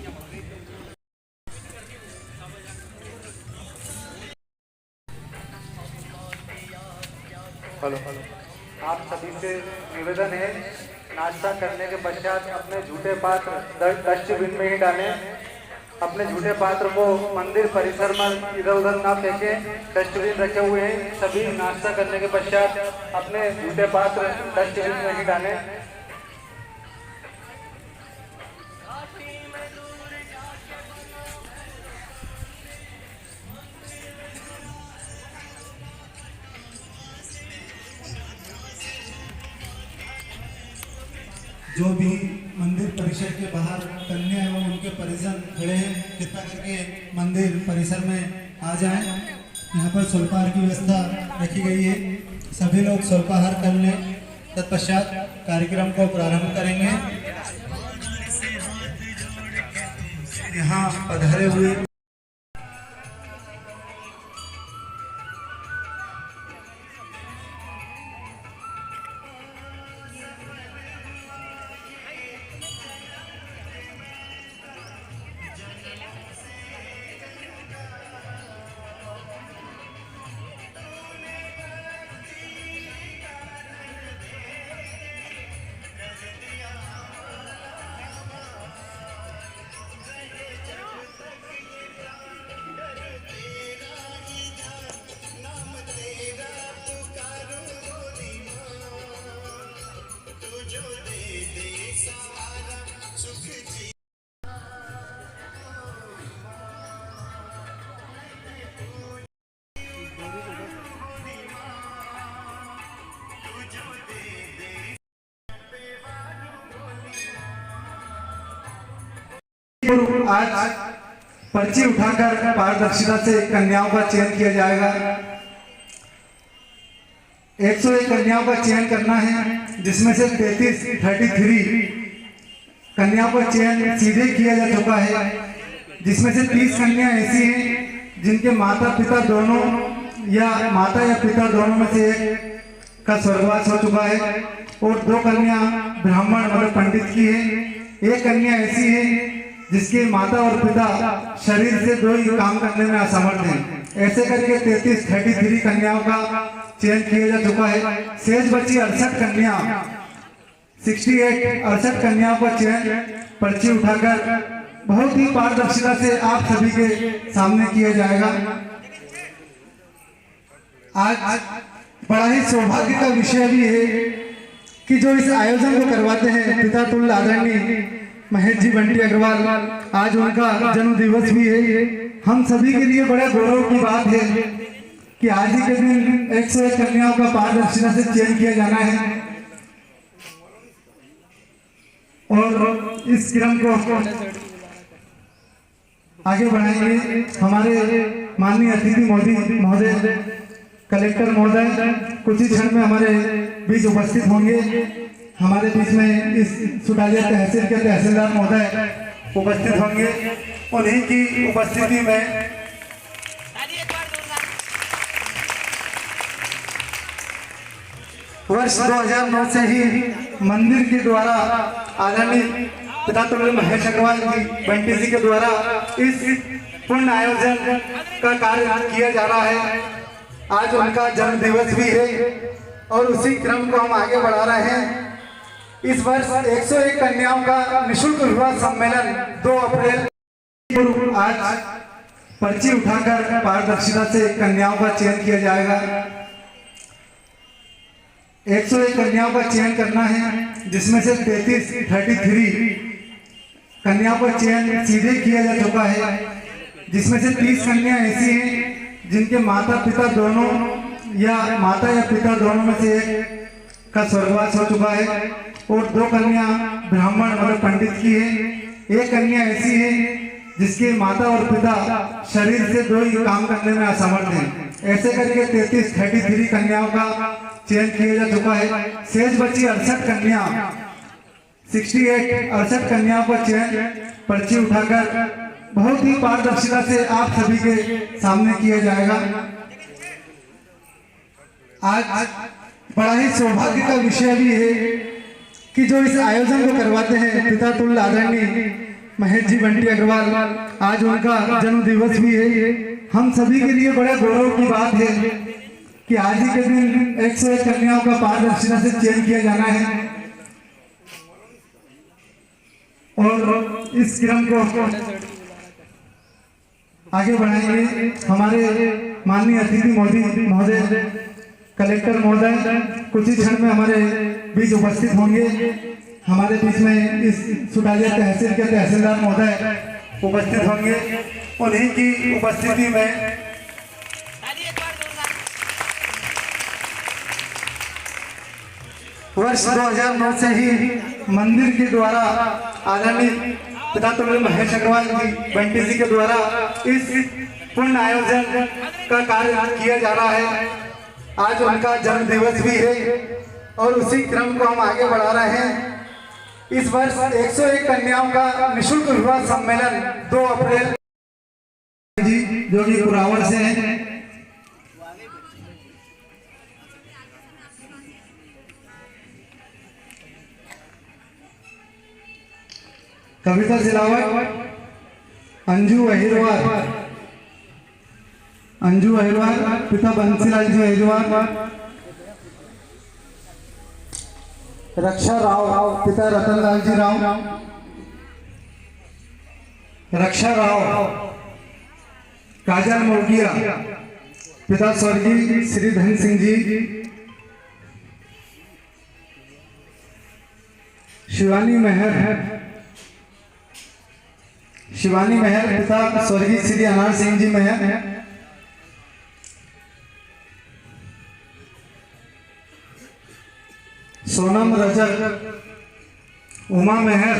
Hello hello, आप सभी से निवेदन है, नाश्ता करने के पश्चात अपने झूठे पात्र डस्टबिन में ही डालें। अपने झूठे पात्र को मंदिर परिसर में इधर उधर ना फेंकें। डस्टबिन रखे हुए हैं, सभी नाश्ता करने के पश्चात अपने झूठे पात्र डस्टबिन में ही डालें। जो भी मंदिर परिसर के बाहर कन्या एवं उनके परिजन खड़े हैं, कृपया करके मंदिर परिसर में आ जाएं। यहाँ पर स्वल्पाहार की व्यवस्था रखी गई है, सभी लोग स्वल्पाहार कर लें। तत्पश्चात कार्यक्रम को प्रारंभ करेंगे। यहाँ पधारे हुए आज पर्ची उठाकर पारदर्शिता से कन्याओं का चयन किया जाएगा। 101 कन्याओं का चयन करना है, जिसमें से 33 कन्याओं का चयन सीधे किया जा चुका है, जिसमें से 30 कन्या ऐसी हैं जिनके माता पिता दोनों या माता या पिता दोनों में से एक का स्वर्गवास हो चुका है और 2 कन्या ब्राह्मण मतलब पंडित की है। 1 कन्या ऐसी है जिसके माता और पिता शरीर से 2 ही काम करने में असमर्थ हैं। ऐसे करके 33 कन्याओं का चयन किया जा चुका है। शेष बची 68 कन्या 68 कन्याओं का चयन पर्ची उठाकर बहुत ही पारदर्शिता से आप सभी के सामने किया जाएगा। आज बड़ा ही सौभाग्य का विषय भी है कि जो इस आयोजन को करवाते हैं पिता तुल्य आदरणीय महेश जी बंटी अग्रवाल, आज उनका जन्म दिवस भी है। हम सभी के लिए बड़े गौरव की बात है कि आज ही के दिन 101 कन्याओं का पारदर्शिता से चयन किया जाना है और इस क्रम को आगे बढ़ाएंगे। हमारे माननीय अतिथि महोदय कलेक्टर महोदय कुछ ही क्षण में हमारे बीच उपस्थित होंगे। हमारे बीच में इस सुटालिया तहसील के तहसीलदार महोदय उपस्थित होंगे। उन्हीं की उपस्थिति में वर्ष 2009 से ही मंदिर के द्वारा आदरणीय पिता तुल्य महेश अग्रवाल जी बंटी जी के द्वारा इस पूर्ण आयोजन का कार्य किया जा रहा है। आज उनका जन्म दिवस भी है और उसी क्रम को हम आगे बढ़ा रहे हैं। इस वर्ष 101 कन्याओं का निःशुल्क विवाह सम्मेलन 2 अप्रैल आज पर्ची उठाकर पारदर्शिता से कन्याओं का चयन किया जाएगा। 101 कन्याओं का चयन करना है, जिसमें से 33 कन्याओं का चयन सीधे किया जा चुका है, जिसमें से 30 कन्या ऐसी हैं जिनके माता पिता दोनों या माता या पिता दोनों में से एक का स्वर्गवास हो चुका है और 2 कन्या ब्राह्मण मतलब पंडित की है। 1 कन्या ऐसी है जिसके माता और पिता शरीर से 2 ही काम करने में असमर्थ हैं। ऐसे करके 33 कन्याओं का चयन किया जा चुका है। शेष बची 68 कन्याओं का चयन पर्ची उठाकर बहुत ही पारदर्शिता से आप सभी के सामने किया जाएगा। आज बड़ा ही सौभाग्य का विषय भी है कि जो इस आयोजन को करवाते हैं पिता तुल्य आदरणीय महेश जी बंटी अग्रवाल, आज उनका जन्म दिवस भी है। हम सभी के लिए बड़े गौरव की बात है कि आज ही के दिन 101 कन्याओं का पारदर्शिता से चयन किया जाना है और इस क्रम को आगे बढ़ाएंगे हमारे माननीय अतिथि महोदय कलेक्टर महोदय कुछ ही क्षण में हमारे बीच उपस्थित होंगे। हमारे बीच में इस सुटालिया तहसील के तहसीलदार महोदय उपस्थित होंगे। उन्हीं की उपस्थिति में वर्ष 2009 से ही मंदिर के द्वारा आदरणीय पिता तुल्य महेश अग्रवाल जी बंटी जी के द्वारा इस पूर्ण आयोजन का कार्य किया जा रहा है। आज उनका जन्म दिवस भी है और उसी क्रम को हम आगे बढ़ा रहे हैं। इस वर्ष 101 कन्याओं का निःशुल्क विवाह सम्मेलन 2 अप्रैल जी जो कि कुरावड़ से हैं। कविता सिलावट अंजू अहिरवार पिता बंसीलाल जी अहिरवार। रक्षा राव पिता रतनलाल जी राव। रक्षा राव काजल मोगिया पिता स्वर्गीय श्री धन सिंह जी। शिवानी मेहर पिता स्वर्गीय श्री अनार सिंह जी मेहर। सोनम रजक उमा मेहर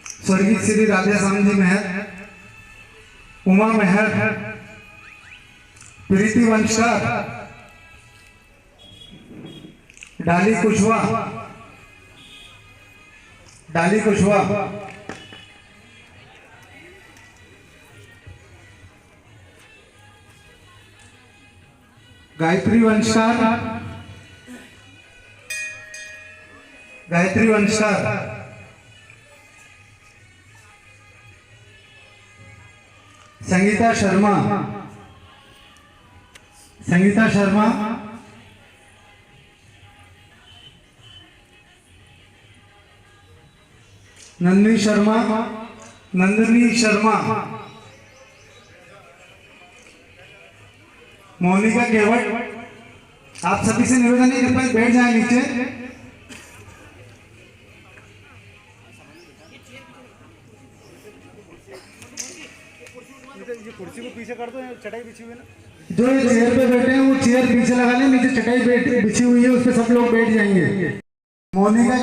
स्वर्गीय श्री राधे श्याम जी मेहर। उमा मेहर प्रीति वंशकार डाली कुशवाहा गायत्री वंशकार संगीता शर्मा नंदिनी शर्मा मोनिका केवट। आप सभी से निवेदन है कृपया बैठ जाए नीचे। ये कुर्सी को पीछे कर दो, चटाई बिछी हुई है ना। जो ये चेयर पे बैठे हैं वो चेयर पीछे लगा लें, नीचे चटाई बिछी हुई है उस पे सब लोग बैठ जाएंगे। मोनिका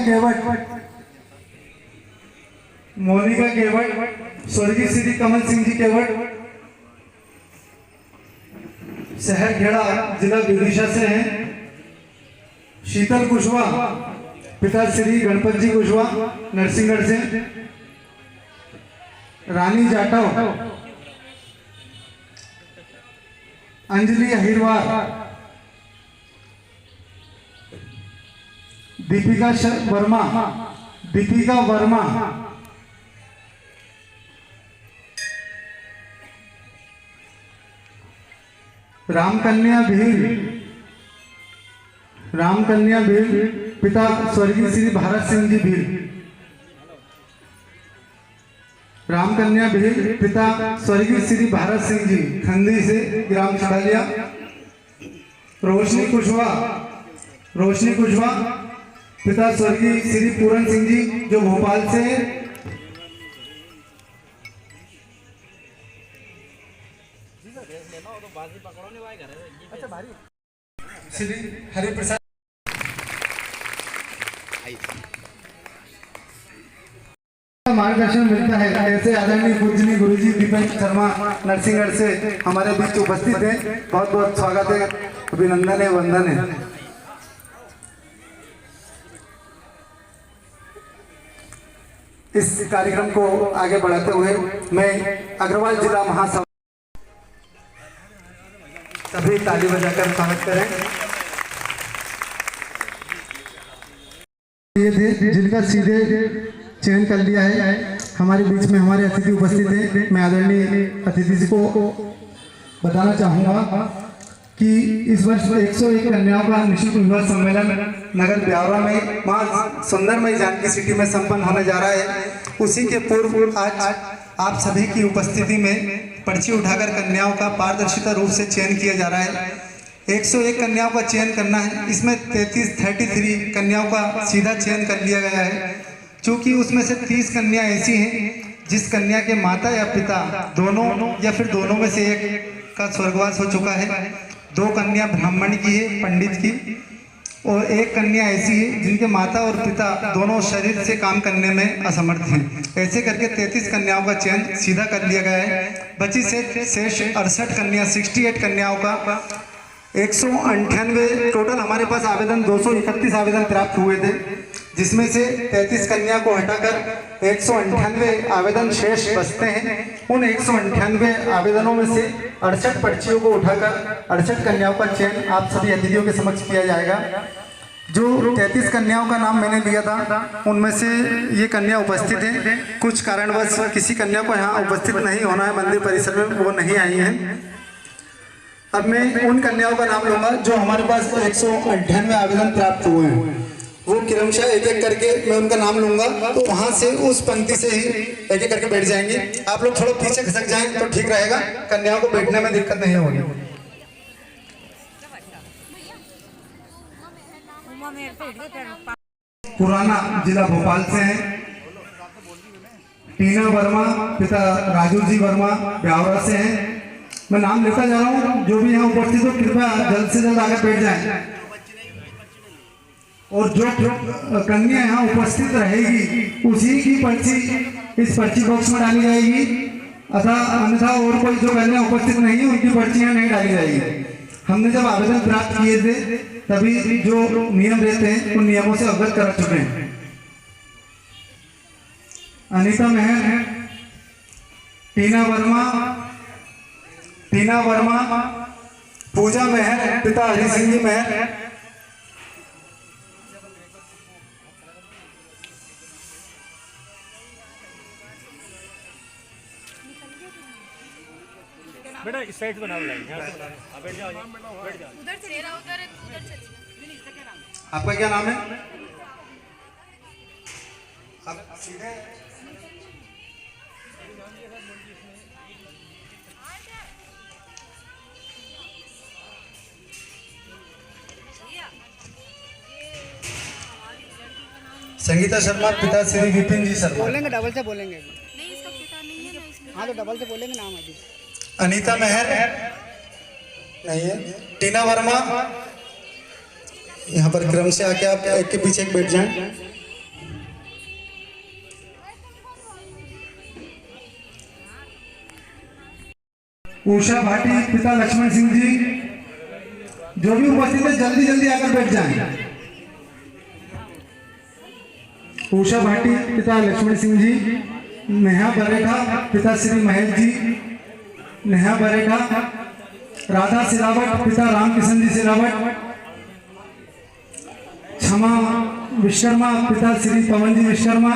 केवट स्वर्गीय श्री कमल सिंह जी केवट शहर खेड़ा जिला विदिशा से हैं। शीतल कुशवाहा पिता श्री गणपत जी कुशवाहा नरसिंहगढ़ से। रानी जाटव अंजलि अहिरवार। दीपिका वर्मा रामकन्या भील पिता स्वर्गीय श्री भारत सिंह जी भील। रामकन्या भील पिता स्वर्गीय श्री भारत सिंह जी खंदी से ग्राम चढ़ालिया। रोशनी कुशवाहा पिता स्वर्गीय श्री पूरन सिंह जी जो भोपाल से। श्री हरिप्रसाद मार्गदर्शन मिलता है। ऐसे आदरणीय पूजनीय गुरुजी दीपक शर्मा नरसिंहगढ़ से हमारे बीच उपस्थित हैं। बहुत बहुत स्वागत है, अभिनंदन है, वंदन है। इस कार्यक्रम को आगे बढ़ाते हुए मैं अग्रवाल जिला महासभा सभी ताली बजाकर स्वागत करें। ये थे जिनका सीधे चयन कर लिया है हमारे बीच में हमारे अतिथि उपस्थित हैं। मैं आदरणीय अतिथि जी को बताना चाहूँगा कि इस वर्ष 101 कन्याओं का निःशुल्क विवाह सम्मेलन नगर ब्यावरा में मां सुंदरमयी जानकी सिटी में संपन्न होने जा रहा है। उसी के पूर्व आज आप सभी की उपस्थिति में पर्ची उठाकर कन्याओं का पारदर्शिता रूप से चयन किया जा रहा है। 101 कन्याओं का चयन करना है। इसमें 33 कन्याओं का सीधा चयन कर लिया गया है, क्योंकि उसमें से 30 कन्या ऐसी हैं जिस कन्या के माता या पिता दोनों या फिर दोनों में से एक का स्वर्गवास हो चुका है। 2 कन्या ब्राह्मण की है, पंडित की, और 1 कन्या ऐसी है जिनके माता और पिता दोनों शरीर से काम करने में असमर्थ हैं। ऐसे करके 33 कन्याओं का चयन सीधा कर लिया गया है। बची से शेष 68 कन्या 68 कन्याओं का 198 टोटल हमारे पास आवेदन 231 आवेदन प्राप्त हुए थे, जिसमें से 33 कन्या को हटाकर 198 आवेदन शेष बचते हैं। उन 198 आवेदनों में से 68 पर्चियों को उठाकर 68 कन्याओं का चयन आप सभी अतिथियों के समक्ष किया जाएगा। जो 33 कन्याओं का नाम मैंने लिया था, उनमें से ये कन्या उपस्थित हैं। कुछ कारणवश किसी कन्या को यहाँ उपस्थित नहीं होना है मंदिर परिसर में, वो नहीं आई हैं। अब मैं उन कन्याओं का नाम लूँगा जो हमारे पास 198 आवेदन प्राप्त हुए हैं। वो क्रमशः एक एक करके मैं उनका नाम लूंगा, तो वहां से उस पंक्ति से ही एक एक करके बैठ जाएंगे। आप लोग थोड़ा पीछे खसक जाएं तो ठीक रहेगा, कन्याओं को बैठने में दिक्कत नहीं होगी। पुराना जिला भोपाल से है। टीना वर्मा, पिता राजू जी वर्मा ब्यावरा से हैं। मैं नाम लेता जा रहा हूँ, जो भी यहाँ उपस्थित हो कृपया जल्द से जल्द आगे बैठ जाएं। और जो कन्या यहाँ उपस्थित रहेगी उसी की पर्ची इस पर्ची बॉक्स में डाली जाएगी, अतः अन्यथा और कोई जो कन्या उपस्थित नहीं है उनकी पर्ची यहाँ नहीं डाली जाएगी। हमने जब आवेदन प्राप्त किए थे तभी जो नियम रहते हैं उन नियमों से अवगत करा चुके हैं। अनीता मेहर, टीना वर्मा, पूजा मेहर, पिता हरि सिंह जी मेहर, बेटा इस साइड बनाओ लाइन, यहाँ से बनाओ। आप बैठ जाओ, बैठ जाओ। उधर चलिए, उधर चलिए। आपका क्या नाम है? आप सीधे संगीता शर्मा, पिता श्री विपिन जी शर्मा। बोलेंगे डबल से बोलेंगे। नहीं, इसका पिता नहीं है ना इसमें। हाँ तो डबल से बोलेंगे नाम अभी। अनीता मेहर नहीं है। टीना वर्मा, यहाँ पर क्रम से आके आप एक के पीछे एक बैठ जाएं। उषा भाटी, पिता लक्ष्मण सिंह जी। जो भी उपस्थित है जल्दी जल्दी आकर बैठ जाएं। उषा भाटी, पिता लक्ष्मण सिंह जी। नेहा बरेठा, पिता श्री महेश जी। नेहा बरेठा। राधा सिलावट, पिता रामकिशन जी सिलावट। क्षमा विश्वकर्मा, पिता श्री पवन जी विश्वकर्मा।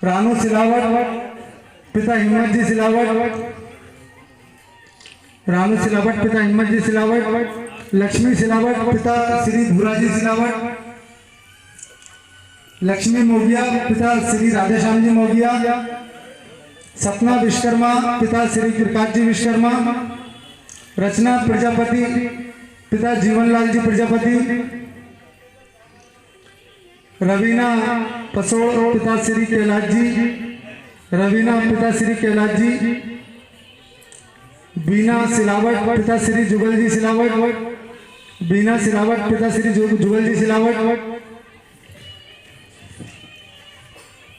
रानू सिलावट, पिता हिम्मत जी सिलावट। रानू सिलावट, पिता हिम्मत जी सिलावट। लक्ष्मी सिलावट, पिता श्री भूरा जी सिलावट। लक्ष्मी मोगिया, पिता श्री राधेश्याम जी मोगिया। सपना विश्वकर्मा, पिता श्री प्रकाश जी विश्वकर्मा। रचना प्रजापति, पिता जीवनलाल जी प्रजापति। रवीना पसोड़, पिता श्री कैलाश जी। रवीना, पिता श्री कैलाश जी। बीना सिलावट, पिता श्री जुगल जी सिलावट। बीना सिलावट, पिता श्री जुगल जी सिलावट।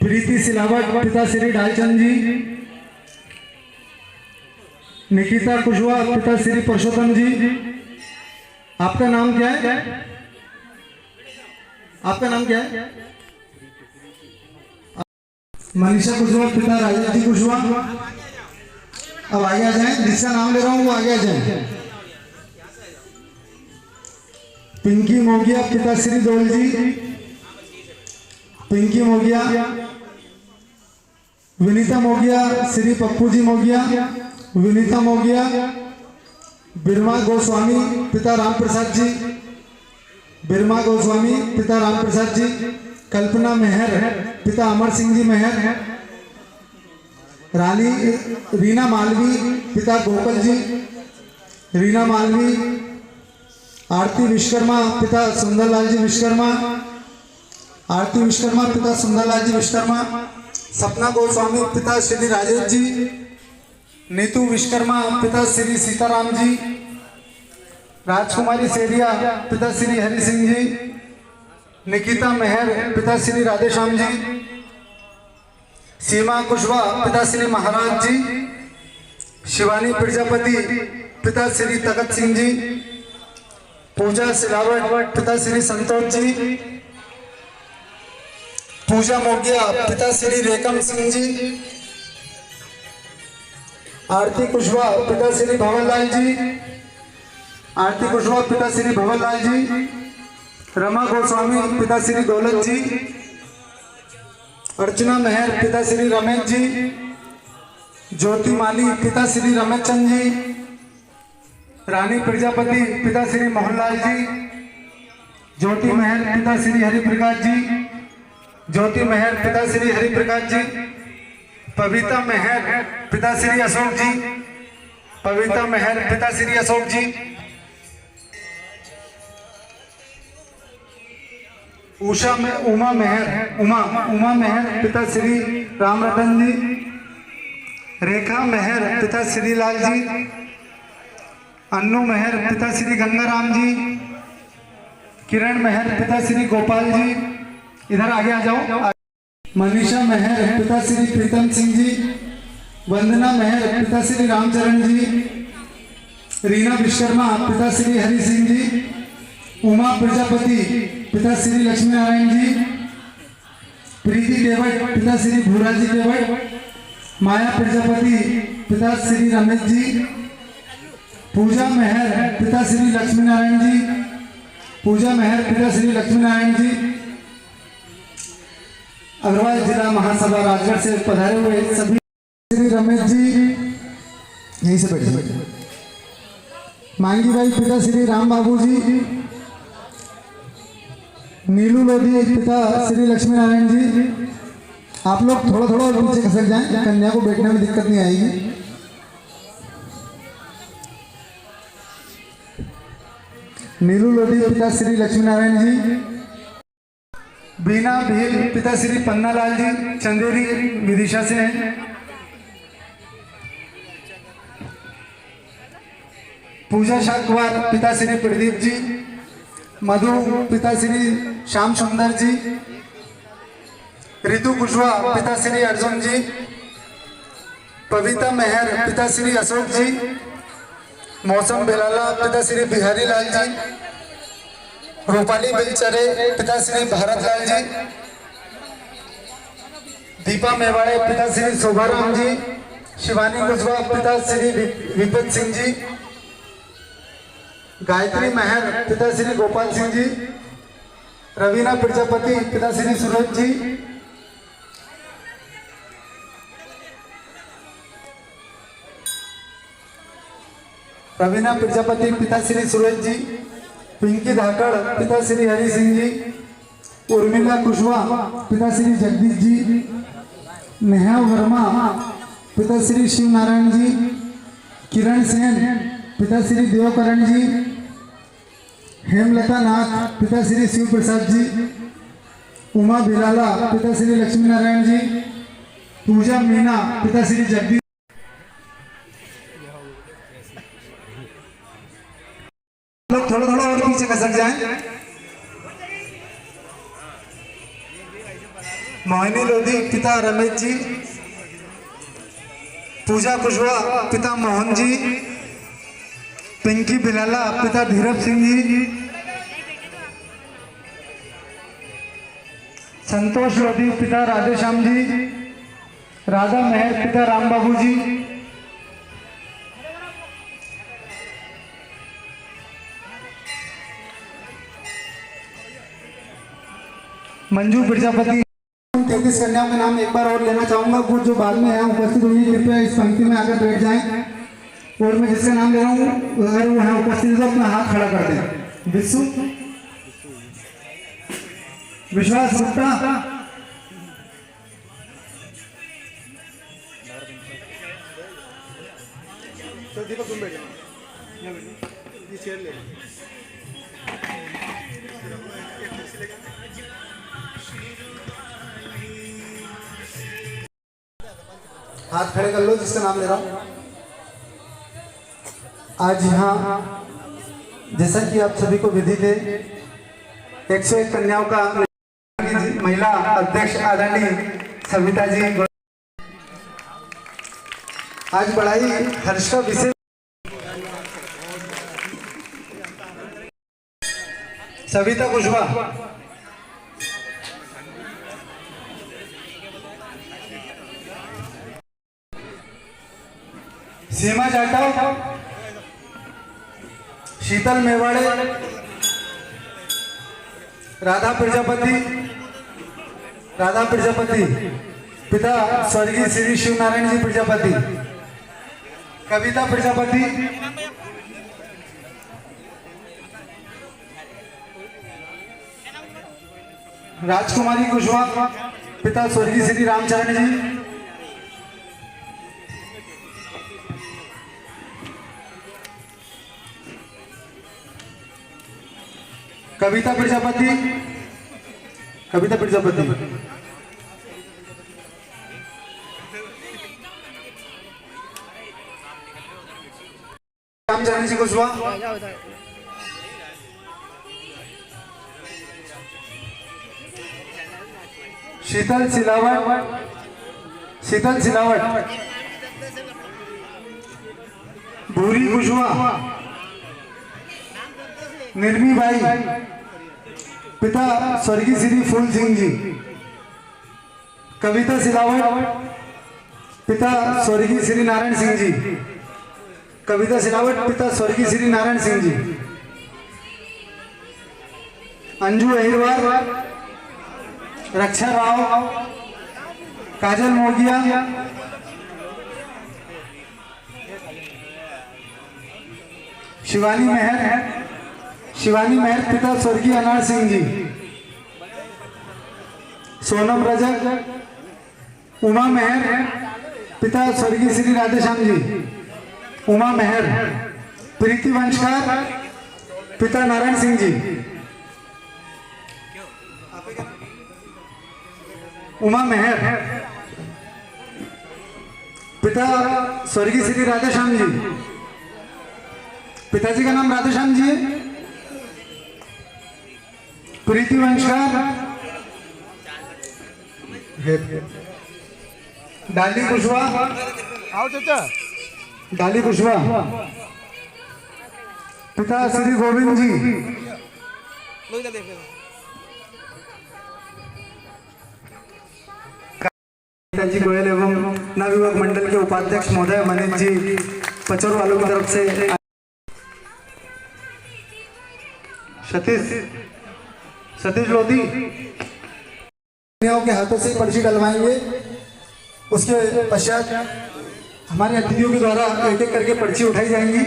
प्रीति सिलावट, पिता श्री डालचंद जी। निकिता कुशवाहा, पिता श्री पुरुषोत्तम जी। आपका नाम क्या है? आपका नाम क्या है? मनीषा कुशवाहा, पिता राजेश जी कुशवाहा। अब आगे आ जाएं, जिसका नाम ले रहा हूं वो आगे आ जाएं। पिंकी मोगिया, पिता श्री दोल जी। पिंकी मोगिया। विनीता मोगिया श्री पप्पू जी मोगिया, विनीता मोगिया, बिरमा गोस्वामी पिता राम प्रसाद जी, बिरमा गोस्वामी पिता राम प्रसाद जी, कल्पना मेहर पिता अमर सिंह जी मेहर, रानी रीना मालवी पिता गोपाल जी, रीना मालवी, आरती विश्वकर्मा पिता सुंदरलाल जी विश्वकर्मा, आरती विश्वकर्मा पिता सुंदरलाल जी विश्वकर्मा, सपना गोस्वामी पिता श्री राजेश जी, नीतू विश्वकर्मा पिता श्री सीताराम जी, राजकुमारी सेरिया पिता श्री हरि सिंह जी, निकिता मेहर पिता श्री राधेश्याम जी, सीमा कुशवाहा पिता श्री महाराज जी, शिवानी प्रजापति पिता श्री तखत सिंह जी, पूजा सिलावट पिता श्री संतोष जी, पूजा मोगिया पिता श्री रेखम सिंह जी, आरती कुशवाहा पिता श्री भवनलाल जी, आरती कुशवाहा पिता श्री भवनलाल जी, रमा गोस्वामी पिता श्री दौलत जी, अर्चना मेहर पिता श्री रमेश जी, ज्योति माली पिता श्री रमेश चंद जी, रानी प्रजापति पिता श्री मोहनलाल जी, ज्योति मेहर पिता श्री हरिप्रकाश जी, ज्योति मेहर पिता श्री हरिप्रकाश जी, पविता मेहर पिता श्री अशोक जी, पविता मेहर पिता श्री अशोक जी, उमा मेहर पिता श्री राम रतन जी, रेखा मेहर पिता श्री लाल जी, अन्नू मेहर पिता श्री गंगाराम जी, किरण मेहर पिता श्री गोपाल जी, इधर आगे आ जाओ, मनीषा मेहर पिता श्री प्रीतम सिंह जी, वंदना मेहर पिता श्री रामचरण जी, रीना विश्वकर्मा पिता श्री हरि सिंह जी, उमा प्रजापति पिता श्री लक्ष्मी नारायण जी, प्रीति केवट पिता श्री भूराजी केवट, माया प्रजापति पिता श्री रमेश जी, पूजा मेहर पिता श्री लक्ष्मी नारायण जी, पूजा मेहर पिता श्री लक्ष्मी नारायण जी, अग्रवाल जिला महासभा राजगढ़ से पधारे हुए सभी श्री रमेश जी यहीं से बैठे, मांगी भाई पिता श्री राम बाबू जी, नीलू लोधी पिता श्री लक्ष्मी नारायण जी, आप लोग थोड़ा थोड़ा नीचे खसक जाएं, कन्या को बैठने में दिक्कत नहीं आएगी। नीलू लोधी पिता श्री लक्ष्मी नारायण जी, बीना भील पिता श्री पन्नालाल जी, चंदेरी विदिशा से हैं, पूजा शाकवार पिता श्री प्रदीप जी, मधु पिता श्री श्याम सुंदर जी, ऋतु कुशवाहा पिता श्री अर्जुन जी, पविता मेहर पिता श्री अशोक जी, मौसम बेलाला पिता श्री बिहारी लाल जी, रूपाली बिलचरे पिता श्री भारत लाल जी, दीपा मेवाड़े पिता श्री शोभाराम जी, शिवानी कुशवाहा पिता श्री विपिन सिंह जी, गायत्री मेहर पिता श्री गोपाल सिंह जी, रवीना प्रजापति पिता श्री सूरज जी, रवीना प्रजापति पिता श्री सूरज जी, पिंकी धाकड़ पिता श्री हरि सिंह जी, उर्मिला कुशवाहा पिता श्री जगदीश जी, नेहा वर्मा पिता श्री शिव नारायण जी, किरण सेन पिता श्री देवकरण जी, हेमलता नाथ पिता श्री शिव प्रसाद जी, उमा बिलाला पिता श्री लक्ष्मी नारायण जी, पूजा मीना पिता श्री जगदीश। लोग थोड़ा थोड़ा और पीछे खसक जाएं। मोहिनी लोधी पिता रमेश जी, पूजा कुशवाहा पिता मोहन जी, पिंकी बिलाला पिता धीरज सिंह जी, संतोष लोधी पिता राधेश्याम जी, राधा मेहर पिता राम बाबू जी, मंजू प्रजापति 33 कन्याओं के नाम एक बार और लेना चाहूंगा। वो जो बाद में यहाँ उपस्थित हुई कृपया इस पंक्ति में आकर बैठ जाएं। और मैं जिसका नाम ले रहा हूँ अगर वो यहाँ उपस्थित है तो अपना हाथ खड़ा कर दें। विश्व विश्वास गुप्ता, तो दीपक तुम बैठो, ये चेयर ले। हाथ खड़े कर लो जिसका नाम ले रहा हूं। आज यहाँ जैसा कि आप सभी को विदित है 101 कन्याओं का महिला अध्यक्ष आदरणीय सविता जी आज बड़ा ही हर्ष का विषय। सविता कुशवाहा, सीमा जाटव, शीतल मेवाड़े, राधा प्रजापति, पिता स्वर्गीय श्री शिव नारायण जी प्रजापति, कविता प्रजापति, राजकुमारी कुशवाहा, पिता स्वर्गीय श्री रामचरण जी, कविता प्रजापति, रामचरण जी कुशवाहा, शीतल सिलावट, भूरी कुशवाहा, निर्मी बाई, पिता स्वर्गीय श्री फूल सिंह जी, कविता सिलावट, पिता स्वर्गीय श्री नारायण सिंह जी, कविता सिलावट, पिता स्वर्गीय श्री नारायण सिंह जी, अंजू अहिरवार, रक्षा राव, काजल मोगिया, शिवानी मेहर, पिता स्वर्गीय अनार सिंह जी, सोनम रजक, उमा मेहर, पिता स्वर्गीय श्री राधेश्याम जी, उमा मेहर, प्रीति वंशकार, पिता नारायण सिंह जी, उमा मेहर, पिता स्वर्गीय श्री राधेश्याम जी, पिताजी का नाम राधेश्याम जी है, प्रीति वंशकार, डाली कुशवाहा, आओ चाचा, डाली कुशवाहा, पिता श्री गोविंद जी, जी गोयल एवं नवयुवक मंडल के उपाध्यक्ष महोदय मनीष जी पचौर वालों की तरफ से सतीश लोधी के हाथों से पर्ची डलवाएंगे। उसके पश्चात हमारे अतिथियों के द्वारा एक एक करके पर्ची उठाई जाएंगी।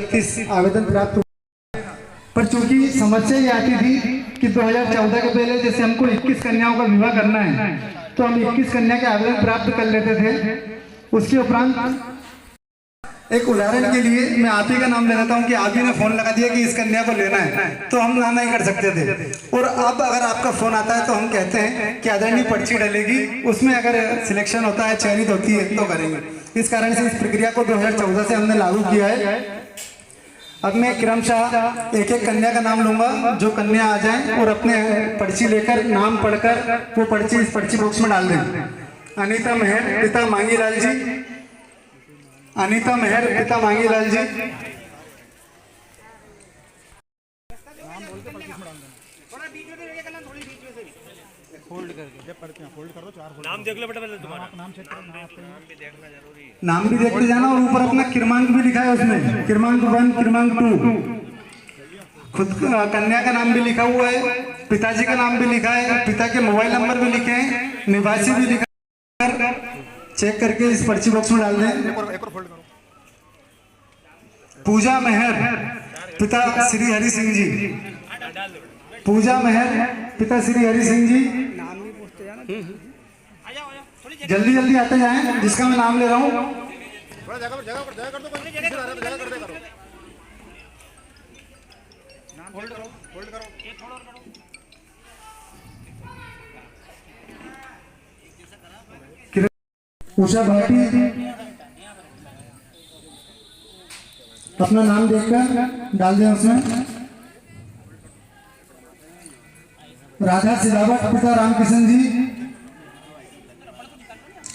30 आवेदन प्राप्त, पर चूंकि समस्या ये आती थी कि 2014 के पहले जैसे हमको 21 कन्याओं का विवाह करना है तो हम 21 कन्या के आवेदन प्राप्त कर लेते थे। उसके उपरांत एक उदाहरण के लिए मैं आप ही का नाम ले लेता हूँ कि आप ही ने फोन लगा दिया कि इस कन्या को लेना है तो हम ना नहीं कर सकते थे। और अब अगर आपका फोन आता है तो हम कहते हैं कि आदरणीय पर्ची डलेगी, उसमें अगर सिलेक्शन होता है, चयनित होती है तो करेंगे। इस कारण से इस प्रक्रिया को 2014 से हमने लागू किया है। अब मैं क्रमशः एक एक कन्या का नाम लूंगा, जो कन्या आ जाए और अपने पर्ची लेकर नाम पढ़कर वो पर्ची इस पर्ची बॉक्स में डाल दें। अनीता मेहर, पिता मांगीलाल जी, अनीता मेहर, पिता मांगीलाल जी, नाम देख लो बेटा, पहले तुम्हारा नाम चेक करो, नाम भी देखते जाना और ऊपर अपना क्रमांक भी लिखा है उसमें, क्रमांक 1, क्रमांक 2, खुद कन्या का नाम भी लिखा हुआ है। पिताजी का नाम भी लिखा है, पिता के मोबाइल नंबर भी लिखे हैं, निवासी भी लिखा है। चेक करके इस पर्ची बॉक्स में डाल दें। पूजा मेहर पिता श्री हरि सिंह जी, पूजा मेहर पिता श्री हरि सिंह जी, नाम नहीं पूछते जाना। जल्दी जल्दी आते जाएं, जिसका मैं नाम ले रहा हूँ। उषा भाटी अपना नाम देखकर डाल दें उसमें। राधा सिलावट पिता रामकिशन जी,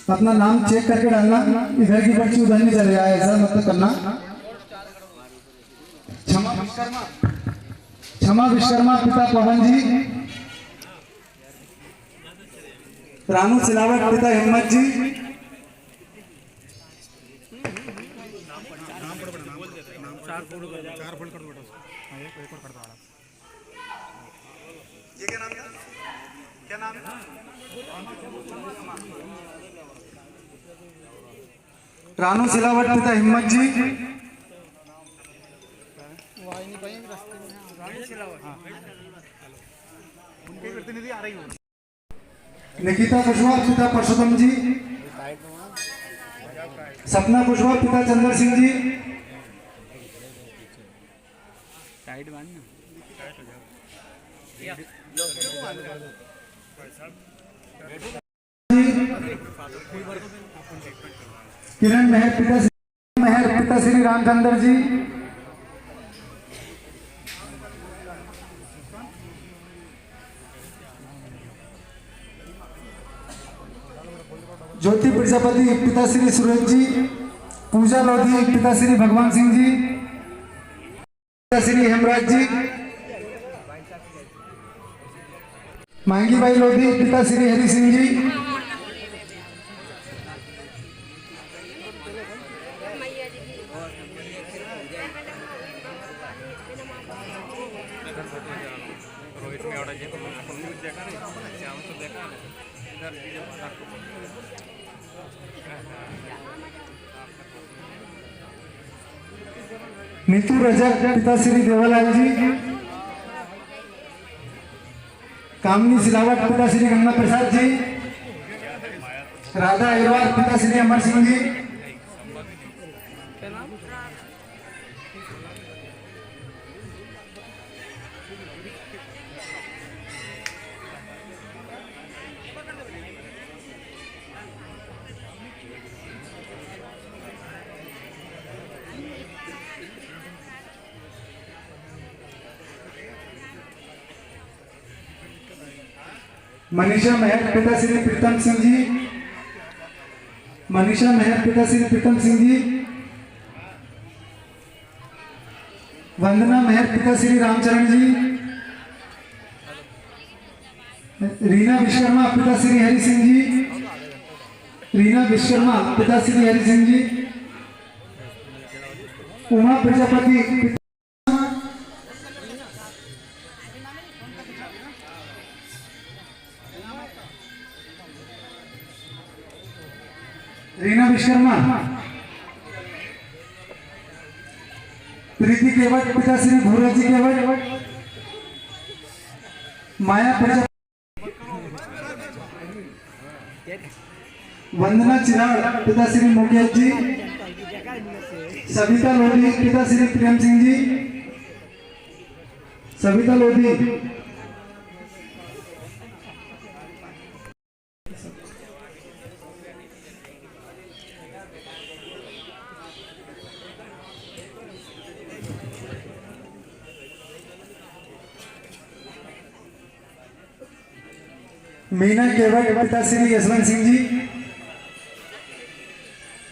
अपना नाम चेक करके डालना, इधर की पर्ची उधर नहीं चले जाए, ऐसा मतलब करना। क्षमा विश्वकर्मा पिता पवन जी, रानू सिलावट पिता हिम्मत जी, ये क्या नाम है? क्या नाम है? रानू सिलावट पिता हिम्मत जी, निकिता कुशवाहा पिता परशुतम जी, सपना कुशवाहा पिता चंद्र सिंह जी, किरण मेहर पिता श्री रामचंद्र जी, ज्योति प्रजापति पिता श्री सुरेश जी, पूजा लोधी पिता श्री भगवान सिंह जी, पिता श्री हेमराज जी, मांगी बाई लोधी पिता श्री हरि सिंह जी, नीतू रजक पिता श्री देवालाल जी, कामनी सिलावट पिता श्री गंगा प्रसाद जी, राधा अहिरवार पिता श्री अमर सिंह जी, मनीषा मेहर पिता श्री प्रीतम सिंह जी, मनीषा मेहर पिता श्री प्रीतम सिंह जी, वंदना मेहर पिता श्री रामचरण जी, रीना विश्वकर्मा पिता श्री हरि सिंह जी, रीना विश्वकर्मा पिता श्री हरि सिंह जी, उमा प्रजापति रीना विश्वकर्मा, प्रीति केवट पिता श्री भूरा जी केवट, माया प्रजापति, वंदना चिराग पिता श्री मुकेश जी, सविता लोधी पिता श्री प्रेम सिंह जी, सविता लोधी, मीना केवट पिता श्री यशवंत सिंह जी,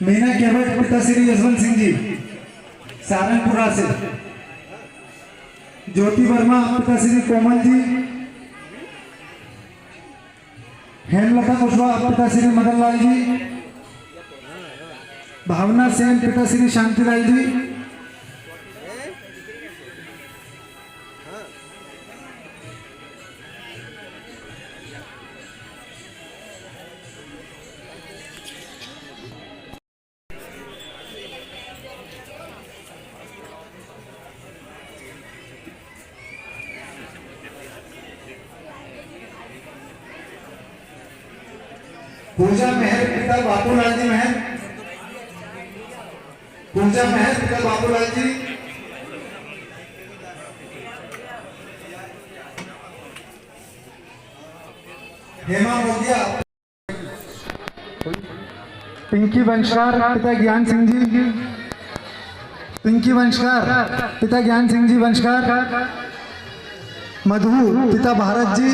मीना केवट पिता श्री यशवंत सिंह जी सहारनपुरा से, ज्योति वर्मा पिता श्री कोमल जी, हेमलता कुशवाहा पिता श्री मदन लाल जी, भावना सेन पिता श्री शांतिलाल जी, पूजा मेहर पिता बाबूलाल जी मेहर, पूजा मेहर पिता बाबूलाल जी, हेमा मोदिया, पिंकी वंशकार पिता ज्ञान सिंह जी, पिंकी वंशकार पिता ज्ञान सिंह जी वंशकार, मधु पिता भारत जी,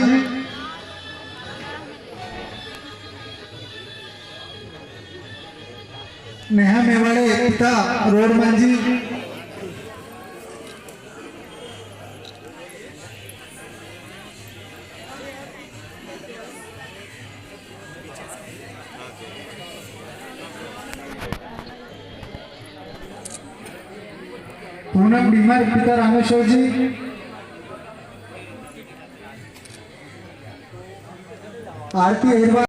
नेहा मेवाड़े पिता रोडमन जी, पूनम डीमर पिता रामेश्वर जी, आरती अहिरवार,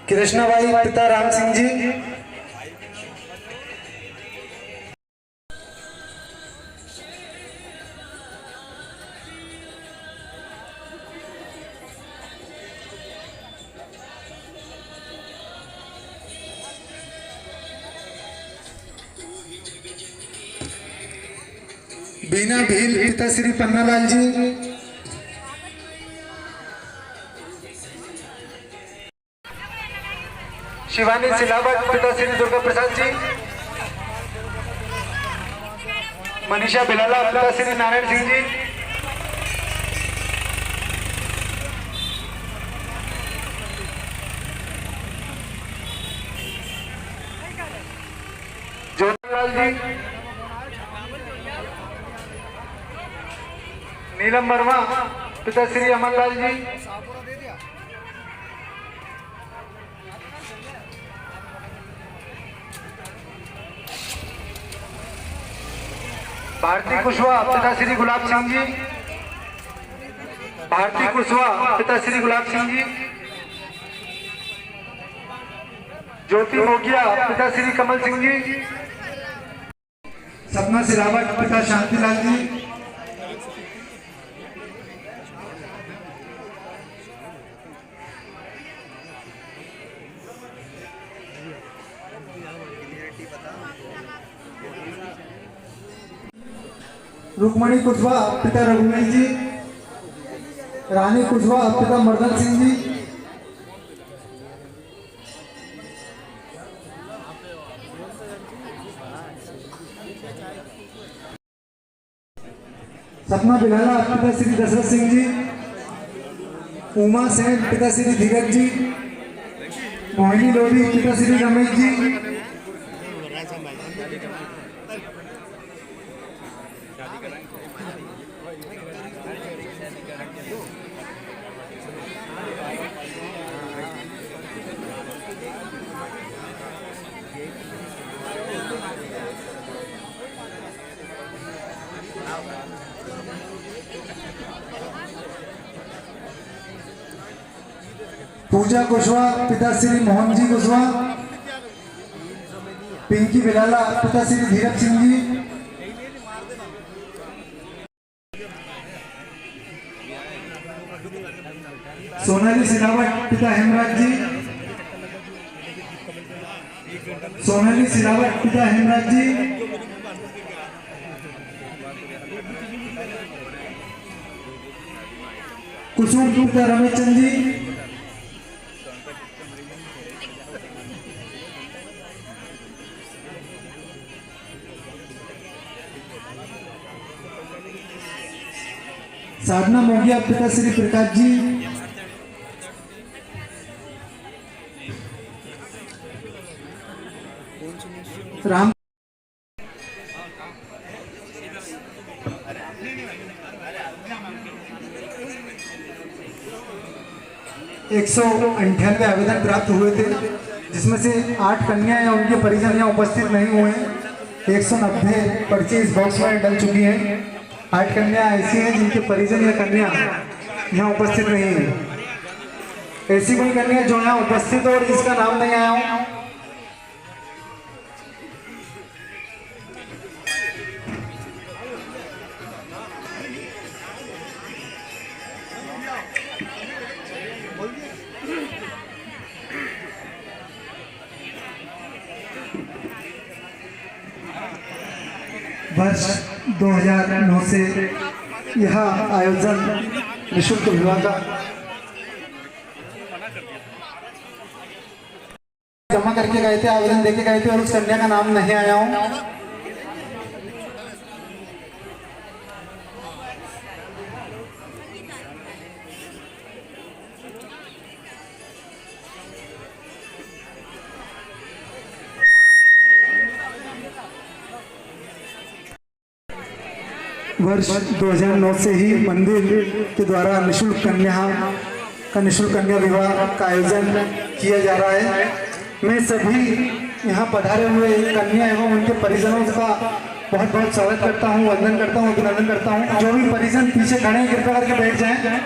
कृष्णाबाई पिता राम सिंह जी, बीना भील पिता श्री पन्नालाल जी, शिवानी सिलावट पिता श्री दुर्गा प्रसाद जी, मनीषा बिलाला पिता श्री नारायण सिंह जी, ज्योतिलाल जी, नीलम वर्मा पिता श्री अमरलाल जी, भारती कुशवाहा पिता श्री गुलाब सिंह जी, भारती कुशवाहा पिता श्री गुलाब सिंह जी, ज्योति मोगिया पिता श्री कमल सिंह जी, सपना सिरावट पिता शांतिलाल जी, रुक्मणी कुशवाहा पिता रघुवीर जी, रानी कुशवाहा पिता मर्दन सिंह जी, सपना बिलाला पिता श्री दशरथ सिंह जी, उमा सेन पिता श्री धीरज जी, मोहिनी लोधी पिता श्री रमेश जी, पूजा कुशवाहा पिता श्री मोहन जी कुशवाहा, पिंकी बिलाला पिता श्री धीरज सिंह जी, सोनाली सिलावट पिता हेमराज जी, सोनाली सिलावट पिता हेमराज जी, कुसुम पिता रमेश चंद जी, साधना मोगिया पिता श्री प्रकाश जी, राम 198 आवेदन प्राप्त हुए थे, जिसमें से 8 कन्या या उनके परिजन यहाँ उपस्थित नहीं हुए हैं। 190 पर्चे इस बॉक्स में डल चुकी हैं। 8 कन्या ऐसी हैं जिनके परिजन या कन्या यहाँ उपस्थित नहीं है। ऐसी कोई कन्या जो यहाँ उपस्थित हो और जिसका नाम नहीं आया हो। वर्ष 2009 से यह आयोजन निःशुल्क विवाह का जमा करके गए थे, आवेदन देके गए थे और उस कन्या का नाम नहीं आया हूँ। वर्ष 2009 से ही मंदिर के द्वारा निःशुल्क कन्या विवाह का आयोजन किया जा रहा है। मैं सभी यहाँ पधारे हुए कन्या एवं उनके परिजनों का बहुत बहुत स्वागत करता हूँ, वंदन करता हूँ, अभिनंदन करता हूँ। जो भी परिजन पीछे खड़े हैं कृपया करके बैठ जाएं।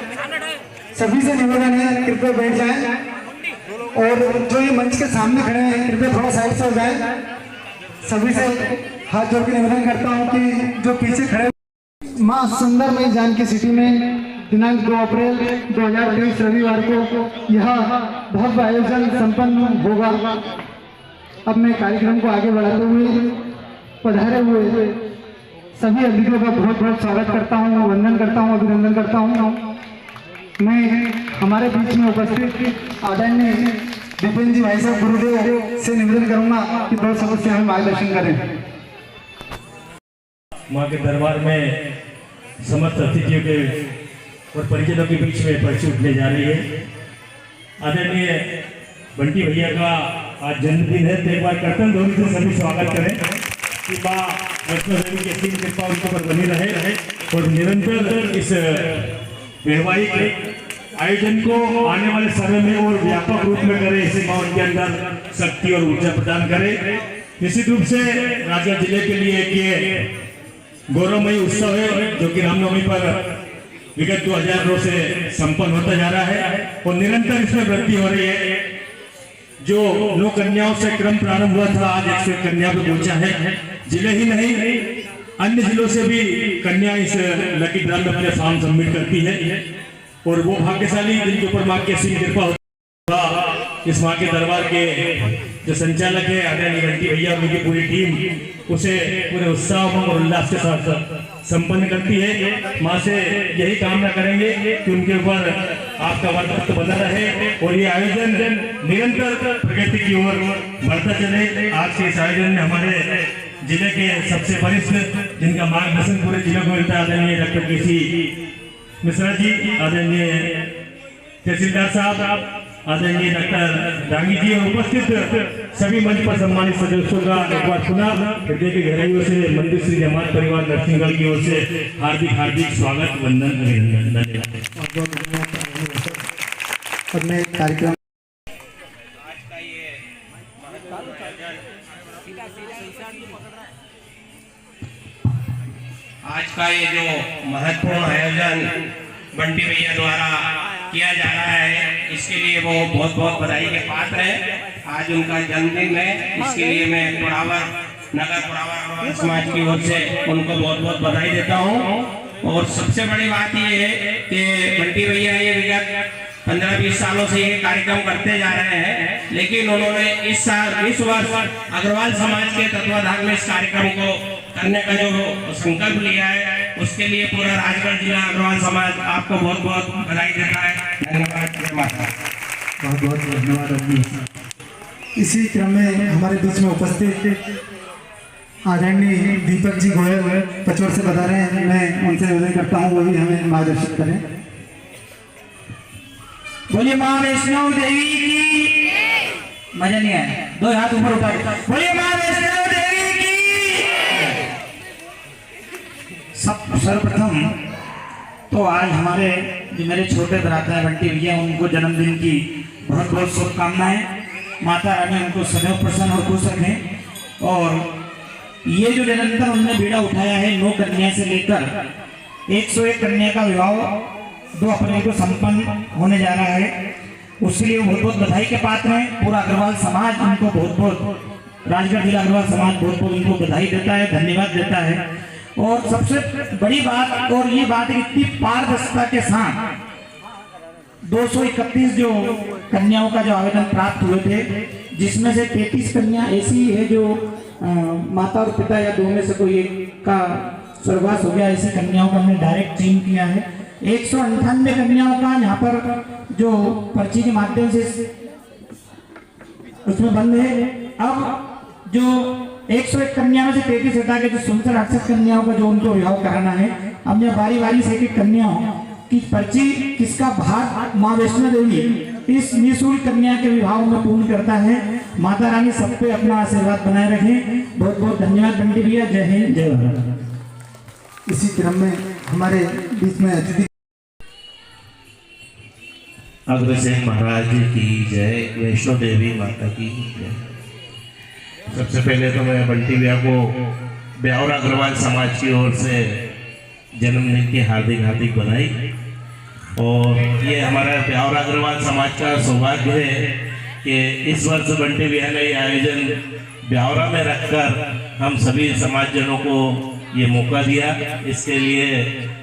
सभी से निवेदन है कृपया बैठ जाएं। और जो ये मंच के सामने खड़े हैं कृपया थोड़ा साइड से हो जाएं। सभी से हाथ जोड़ के निवेदन करता हूँ कि जो पीछे खड़े माँ सुंदर में जानकी सिटी में दिनांक 2 अप्रैल 2023 रविवार को यह भव्य आयोजन संपन्न होगा। अब मैं कार्यक्रम को आगे बढ़ाते हुए पधारे हुए सभी अतिथियों का बहुत बहुत स्वागत करता हूँ, वंदन करता हूँ, अभिनंदन करता हूँ। मैं हमारे बीच में उपस्थित आदरणीय दीपेन जी भाई साहब गुरुदेव से निवेदन करूँगा कि 2 शब्द से हमें मार्गदर्शन करें। माँ के दरबार में समस्त अतिथियों के और परिजनों के बीच में पर्ची उठने जा रही है। आदरणीय बंटी भैया का आज जन्मदिन है, तो एक बार कर्तन ध्वनि से सभी स्वागत करें कि माँ वैष्णो देवी की असीम कृपा उनके ऊपर बनी रहे और निरंतर इस वैवाहिक आयोजन को आने वाले समय में और व्यापक रूप में करे। इसे माँ उनके अंदर शक्ति और ऊर्जा प्रदान करे। निश्चित रूप से राजगढ़ जिले के लिए एक गौरवमयी उत्सव है जो कि रामनवमी पर विगत 2009 से संपन्न होता जा रहा है और निरंतर इसमें वृद्धि हो रही है। जो 9 कन्याओं से क्रम प्रारंभ हुआ था, आज 101 कन्या पे पहुंचा है। जिले ही नहीं अन्य जिलों से भी कन्या इस लकी ड्रा में अपने फॉर्म सबमिट करती है और वो भाग्यशाली जिनके ऊपर माँ की असीम कृपा होता। इस माँ के दरबार के जो संचालक है आदरणीय बंटी भैया, उनकी पूरी टीम उसे पूरे उत्साह और उल्लास के साथ संपन्न करती है। माँ से यही कामना करेंगे कि उनके ऊपर आपका वर्चस्व बना रहे और ये आयोजन निरंतर प्रगति की ओर बढ़ता चले। आज के इस आयोजन में हमारे जिले के सबसे वरिष्ठ जिनका मार्गदर्शन पूरे जिले को मिलता है, आदरणीय डॉक्टर के.सी. मिश्रा जी, आदरणीय तहसीलदार साहब, आदरणीय डॉक्टर डांगी जी और उपस्थित सभी मंच पर सम्मानित सदस्यों का एक बार पुनः हृदय की गहराइयों से मंदिर श्री जमात परिवार नरसिंहगढ़ की ओर से हार्दिक हार्दिक स्वागत, वंदन, अभिनंदन। कार्यक्रम आज का ये जो महत्वपूर्ण आयोजन बंटी भैया द्वारा किया जा रहा है, इसके लिए वो बहुत बहुत बधाई के पात्र है। आज उनका जन्मदिन है, इसके लिए मैं पुरावर नगर पुरावर समाज की ओर से उनको बहुत बहुत बधाई देता हूँ। और सबसे बड़ी बात ये है कि बंटी भैया ये विगत 15-20 सालों से ये कार्यक्रम करते जा रहे हैं, लेकिन उन्होंने इस वर्ष अग्रवाल समाज के तत्वाधान में इस कार्यक्रम को करने का जो संकल्प लिया है, उसके लिए पूरा राजगढ़ जिला अग्रवाल समाज आपको बहुत बहुत बधाई देता है। धन्यवाद। बहुत बहुत धन्यवाद। इसी क्रम में हमारे बीच में उपस्थित आदरणीय दीपक जी गोयल पचौर से बता रहे हैं, मैं उनसे निवेदन करता हूँ वो भी हमें मार्गदर्शन करें। बोलिए माँ वैष्णो देवी की। मजा नहीं आया, 2 हाथ ऊपर उठा। बोलिए माँ वैष्णो देवी की। सर्वप्रथम तो आज हमारे जो मेरे छोटे भ्राता है बंटी भैया, उनको जन्मदिन की बहुत बहुत शुभकामनाएं। माता रानी उनको सदैव प्रसन्न और खुश रखें। और ये जो निरंतर उन्होंने बीड़ा उठाया है 9 कन्या से लेकर 101 कन्या का विवाह 2 अप्रैल को संपन्न होने जा रहा है, उसके लिए बहुत बहुत बधाई के पात्र हैं। पूरा अग्रवाल समाज उनको बहुत बहुत, राजगढ़ जिला अग्रवाल समाज बहुत बहुत उनको बधाई देता है, धन्यवाद देता है। और सबसे बड़ी बात और ये बात है कि इतनी पारदर्शिता के साथ 231 जो कन्याओं का जो आवेदन प्राप्त हुए थे, जिसमें से 33 कन्या ऐसी है जो माता और पिता या 2 में से कोई एक का स्वर्गवास हो गया, ऐसी कन्याओं का हमने डायरेक्ट चयन किया है। 198 कन्याओं का यहाँ पर जो पर्ची के माध्यम से उसमें बंद है। अब जो 101 कन्या में से 33 हटा के जो 67 कन्याओं का जो उनको विवाह कराना है, हमने बारी बारी से एक कन्याओं की पर्ची किसका भाग माँ वैष्णो देवी इस निःशुल्क कन्या के विवाह में पूर्ण करता है। माता रानी सब पे अपना आशीर्वाद बनाए रखें। बहुत बहुत धन्यवाद बंटी भैया। जय हिंद, जय भारत। इसी क्रम में हमारे बीच में अतिथि अग्रसेन महाराज की जय, वैष्णो देवी माता की जय। सबसे पहले तो मैं बंटी भैया को ब्यावरा अग्रवाल समाज की ओर से जन्मदिन की हार्दिक हार्दिक बधाई। और ये हमारा ब्यावरा अग्रवाल समाज का सौभाग्य है कि इस वर्ष बंटी भैया ने ये आयोजन ब्यावरा में रखकर हम सभी समाजजनों को ये मौका दिया। इसके लिए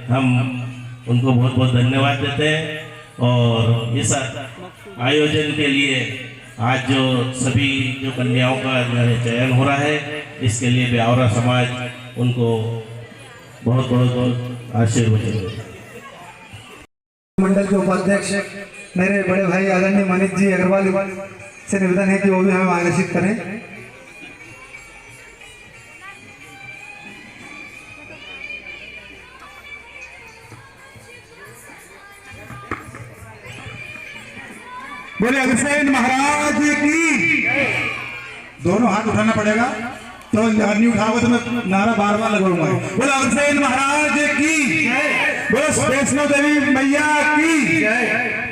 हम उनको बहुत बहुत धन्यवाद देते हैं। और इस आयोजन के लिए आज जो सभी जो कन्याओं का चयन हो रहा है, इसके लिए ब्यावरा समाज उनको बहुत बहुत बहुत आशीर्वाद देते हैं। मंडल के उपाध्यक्ष मेरे बड़े भाई आदरणीय मनीष जी अग्रवाल से निवेदन है कि वो भी हमें मार्गदर्शित करें। बोले अग्रसेन महाराज की। दोनों हाथ उठाना पड़ेगा, तो नहीं उठाओगे तो मैं नारा बार बार लगाऊंगा। बोले अग्रसेन महाराज की, बोले वैष्णो देवी मैया की।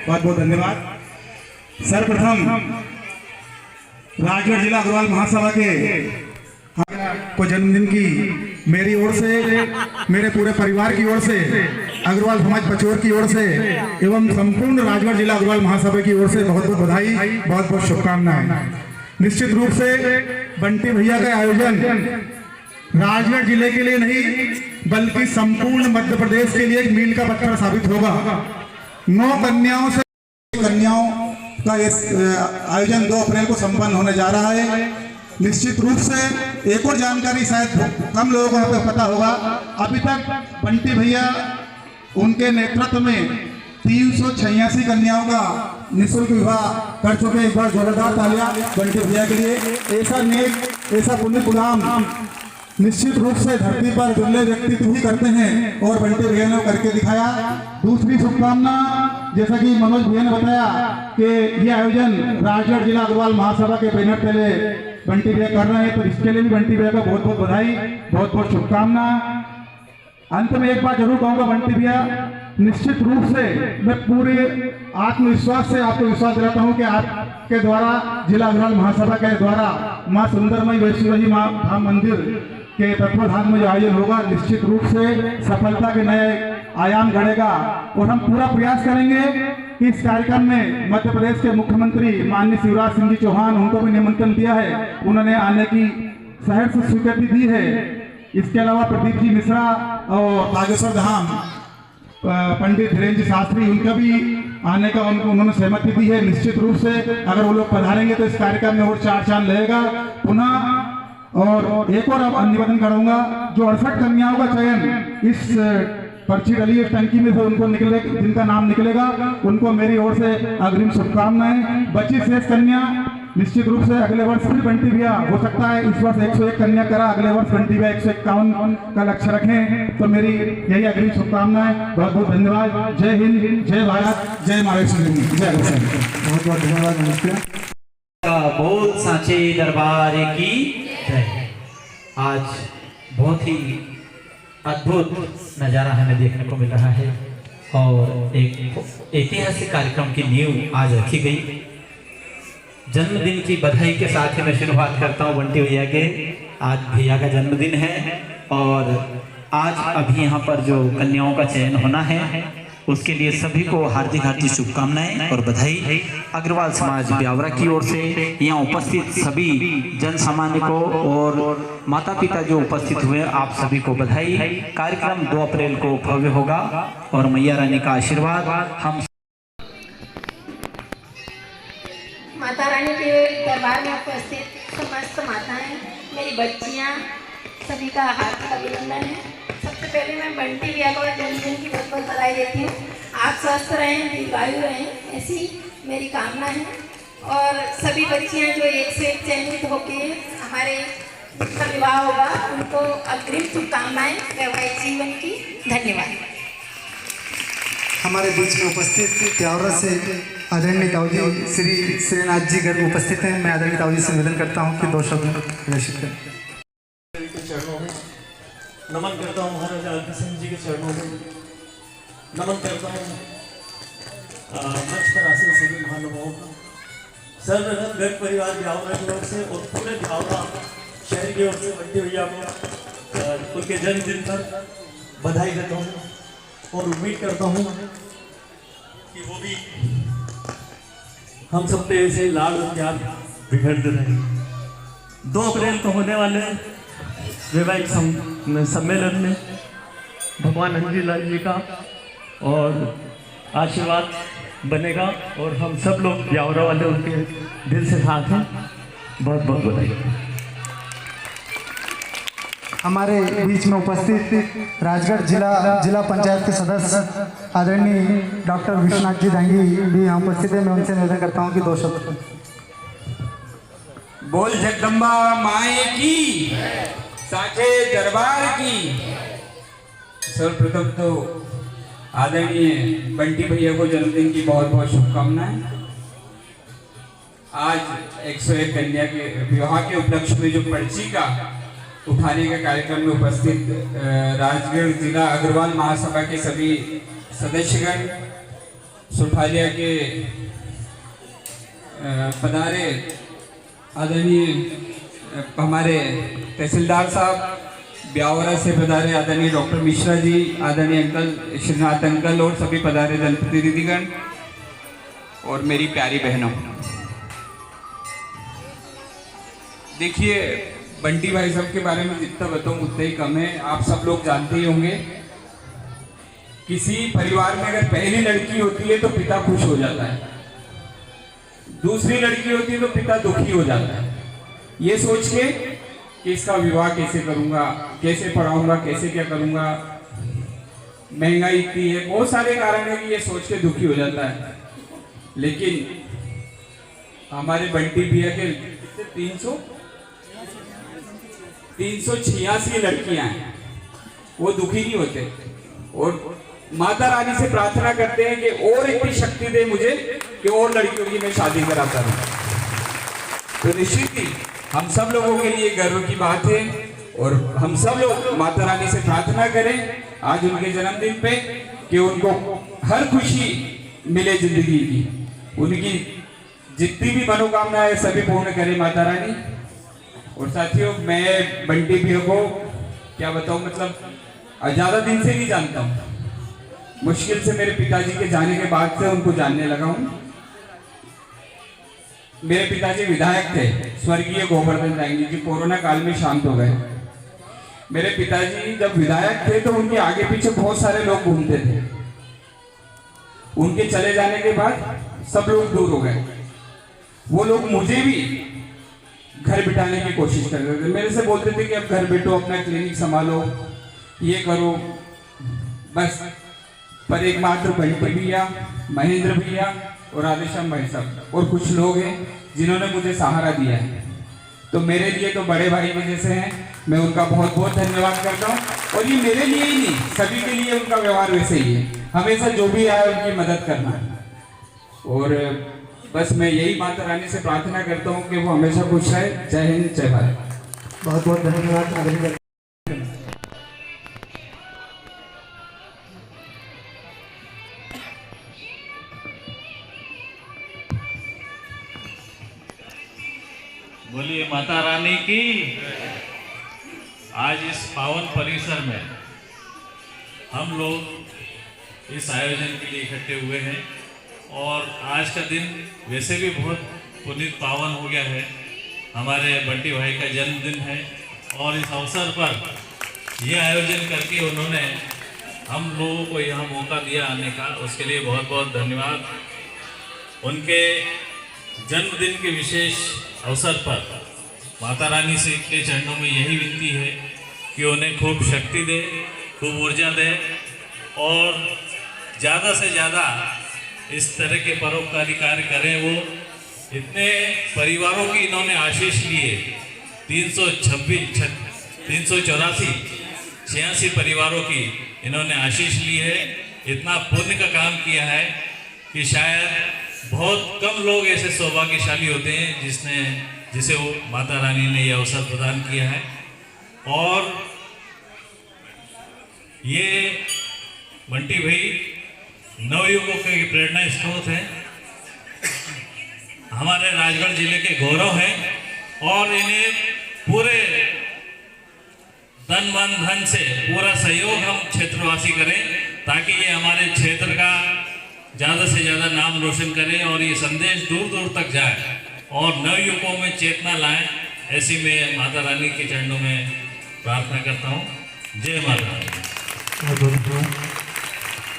बहुत बहुत धन्यवाद। सर्वप्रथम राजगढ़ जिला अग्रवाल महासभा के को जन्मदिन की मेरी ओर से, मेरे पूरे परिवार की ओर से, अग्रवाल समाज पचोर की ओर से एवं संपूर्ण राजगढ़ जिला अग्रवाल महासभा की ओर से बहुत बहुत बधाई, बहुत बहुत शुभकामनाएं। निश्चित रूप से बंटी भैया का आयोजन राजगढ़ जिले के लिए नहीं बल्कि संपूर्ण मध्य प्रदेश के लिए एक मील का पत्थर साबित होगा। 9 कन्याओं से कन्याओं का इस आयोजन 2 अप्रैल को संपन्न होने जा रहा है। निश्चित रूप से एक और जानकारी शायद कम लोगों को यहाँ पे पता होगा, अभी तक बंटी भैया उनके नेतृत्व में 386 कन्याओं का निःशुल्क विवाह कर चुके। एक बार जोरदार तालियां बंटी भैया के लिए। ऐसा नेक, ऐसा पुण्य गुलाम निश्चित रूप से धरती पर दुर्लभ व्यक्तित्व ही करते हैं और बंटी भैया ने करके दिखाया। दूसरी शुभकामना, जैसा कि मनोज भैया ने बताया कि ये आयोजन राजगढ़ जिला अग्रवाल महासभा के बैनर तले बंटी भैया कर रहे हैं, तो इसके लिए भी बंटी भैया का बहुत बहुत बधाई, बहुत बहुत शुभकामना। अंत में एक बात जरूर कहूँगा, बंटी भैया निश्चित रूप से मैं पूरे आत्मविश्वास से आपको विश्वास दिलाता हूँ कि आपके द्वारा जिला अग्रवाल महासभा के द्वारा माँ सुंदरमयी वैष्णो देवी माँ धाम मंदिर के तत्वाधान में जो आयोजन होगा, निश्चित रूप से सफलता के नए आयाम गढ़ेगा। और हम पूरा प्रयास करेंगे कि इस कार्यक्रम में मध्य प्रदेश के मुख्यमंत्री माननीय शिवराज सिंह जी चौहान, उनको भी निमंत्रण दिया है, उन्होंने आने की सहर्ष स्वीकृति दी है। इसके अलावा प्रदीप जी मिश्रा और बागेश्वर धाम पंडित धीरेन्द्र शास्त्री, उनका भी आने का उन्होंने सहमति दी है। निश्चित रूप से अगर वो लोग पधारेंगे तो इस कार्यक्रम में और 4 चांद लगेगा पुनः। और एक और अब निवेदन करूंगा, जो 68 कन्याओं का चयन इस पर्ची डली इस टंकी में से उनको निकले, जिनका नाम निकलेगा, उनको मेरी ओर से अग्रिम शुभकामनाएं। बची शेष कन्या निश्चित रूप से अगले वर्ष फिर बंटी भैया, हो सकता है इस वर्ष 101 कन्या करा, अगले वर्ष बंटी भैया 151 का लक्ष्य रखें, तो मेरी यही अग्रिम शुभकामनाएं। बहुत बहुत धन्यवाद। जय हिंद, जय भारत, जय महाराष्ट्र, जय अग्रसेन। बहुत बहुत धन्यवाद। नमस्कार। बोल सांचे दरबार की जय। आज बहुत ही अद्भुत नज़ारा हमें देखने को मिल रहा है और एक ऐतिहासिक कार्यक्रम की नींव आज रखी गई। जन्मदिन की बधाई के साथ ही मैं शुरुआत करता हूँ बंटी भैया के। आज भैया का जन्मदिन है और आज अभी यहाँ पर जो कन्याओं का चयन होना है उसके लिए सभी को हार्दिक हार्दिक शुभकामनाएं और बधाई। अग्रवाल समाज ब्यावरा की ओर से यहाँ उपस्थित सभी जन सामान्य को और माता पिता जो उपस्थित हुए आप सभी को बधाई। कार्यक्रम 2 अप्रैल को भव्य होगा और मैया रानी का आशीर्वाद हम माता रानी के दरबार में उपस्थित समस्त माताएं, मेरी बच्चियां, सभी का हार्दिक अभिनंदन है। सबसे पहले मैं बंटी भैया को जन्मदिन की बहुत बहुत बधाई देती हूँ। आप स्वस्थ रहें, दीर्घायु रहें, ऐसी मेरी कामना है। और सभी बच्चियां जो एक से एक चयनित होकर हमारे जिनका विवाह होगा उनको अग्रिम शुभकामनाएं वैवाहिक जीवन की। धन्यवाद। हमारे बीच में उपस्थित ब्यावरा से आदरणीय ताऊजी श्री श्रीनाथ जी घर उपस्थित हैं। मैं आदरणीय ताऊजी से निवेदन करता हूँ कि 2 शब्द प्रदर्शित करें। चरणों में नमन करता हूँ, महाराजा अल्पी सिंह जी के चरणों में नमन करता हूँ। मंच पर आसीन सभी महानुभावों का सर्वप्रथम गर्ग परिवार ब्यावरा की ओर से और पूरे ब्यावरा शहर की ओर से बंटी भैया को उनके जन्मदिन पर बधाई देता हूँ और उम्मीद करता हूँ कि वो भी हम सब पे ऐसे लाड और प्यार बिखरते रहे। 2 अप्रैल को होने वाले वैवाहिक सम्मेलन में भगवान हंजीलाल जी का और आशीर्वाद बनेगा और हम सब लोग ब्यावरा वाले उनके दिल से साथ हैं। बहुत बहुत बधाई। हमारे बीच में उपस्थित राजगढ़ जिला पंचायत के सदस्य आदरणीय डॉक्टर विश्वनाथ जी दांगी भी यहाँ उपस्थित है। मैं उनसे निवेदन करता हूँ कि 2 शब्द। बोल जगदम्बा माए की, साचे दरबार की। सर्वप्रथम तो आदरणीय बंटी भैया को जन्मदिन की बहुत बहुत शुभकामनाएं। आज 101 कन्या के विवाह के उपलक्ष्य में जो पर्ची का उठाने का कार्यक्रम में उपस्थित राजगढ़ जिला अग्रवाल महासभा के सभी सदस्यगण, सुठालिया के पधारे आदरणीय हमारे तहसीलदार साहब, ब्यावरा से पधारे आदरणीय डॉक्टर मिश्रा जी, आदरणीय अंकल श्रीनाथ अंकल और सभी पधारे जनप्रतिनिधिगण और मेरी प्यारी बहनों। देखिए, बंटी भाई साहब के बारे में जितना बताऊं उतना ही कम है। आप सब लोग जानते ही होंगे, किसी परिवार में अगर पहली लड़की होती है तो पिता खुश हो जाता है, दूसरी लड़की होती है तो पिता दुखी हो जाता है, ये सोच के कि इसका विवाह कैसे करूंगा, कैसे पढ़ाऊंगा, कैसे क्या करूंगा, महंगाई इतनी है, बहुत सारे कारण है कि ये सोच के दुखी हो जाता है। लेकिन हमारे बंटी भैया के 386 लड़कियां हैं, वो दुखी नहीं होते और माता रानी से प्रार्थना करते हैं कि और इतनी शक्ति दे मुझे कि और लड़कियों की मैं शादी कराता रहूं। तो निश्चित ही हम सब लोगों के लिए गर्व की बात है और हम सब लोग माता रानी से प्रार्थना करें आज उनके जन्मदिन पे कि उनको हर खुशी मिले जिंदगी की, उनकी जितनी भी मनोकामना है सभी पूर्ण करे माता रानी। और साथियों, मैं बंटी भैया को क्या बताऊं, मतलब ज्यादा दिन से नहीं जानता हूं, मुश्किल से मेरे पिताजी के जाने के बाद से उनको जानने लगा हूं। मेरे पिताजी विधायक थे, स्वर्गीय गोवर्धन दांगी जी, कोरोना काल में शांत हो गए। मेरे पिताजी जब विधायक थे तो उनके आगे पीछे बहुत सारे लोग घूमते थे, उनके चले जाने के बाद सब लोग दूर हो गए। वो लोग मुझे भी घर बिठाने की कोशिश कर रहे थे, मेरे से बोलते थे कि अब घर बैठो, अपना क्लिनिक संभालो, ये करो बस। पर एकमात्र बंटी भैया, महेंद्र भैया और राधेश्याम भाई साहब और कुछ लोग हैं जिन्होंने मुझे सहारा दिया है, तो मेरे लिए तो बड़े भाई के जैसे हैं। मैं उनका बहुत बहुत धन्यवाद करता हूँ। और ये मेरे लिए ही नहीं, सभी के लिए उनका व्यवहार वैसे ही है, हमेशा जो भी आए उनकी मदद करना है। और बस मैं यही माता रानी से प्रार्थना करता हूँ कि वो हमेशा खुश रहे। जय हिंद, जय भारत। बहुत बहुत धन्यवाद। बोलिए माता रानी की। आज इस पावन परिसर में हम लोग इस आयोजन के लिए इकट्ठे हुए हैं। और आज का दिन वैसे भी बहुत पुनीत पावन हो गया है, हमारे बंटी भाई का जन्मदिन है और इस अवसर पर यह आयोजन करके उन्होंने हम लोगों को यहाँ मौका दिया आने का, उसके लिए बहुत बहुत धन्यवाद। उनके जन्मदिन के विशेष अवसर पर माता रानी से के चरणों में यही विनती है कि उन्हें खूब शक्ति दे, खूब ऊर्जा दे और ज़्यादा से ज़्यादा इस तरह के परोपकारी कार्य करें। वो इतने परिवारों की इन्होंने आशीष लिए, 86 परिवारों की इन्होंने आशीष ली है। इतना पुण्य का काम किया है कि शायद बहुत कम लोग ऐसे सौभाग्यशाली होते हैं जिसे वो माता रानी ने यह अवसर प्रदान किया है। और ये बंटी भाई नवयुगों के प्रेरणा स्रोत हैं, हमारे राजगढ़ जिले के गौरव हैं और इन्हें पूरे तन मन धन से पूरा सहयोग हम क्षेत्रवासी करें ताकि ये हमारे क्षेत्र का ज़्यादा से ज़्यादा नाम रोशन करें और ये संदेश दूर दूर तक जाए और नवयुवकों में चेतना लाएं। ऐसी मैं माता रानी के चरणों में प्रार्थना करता हूँ। जय माता रानी।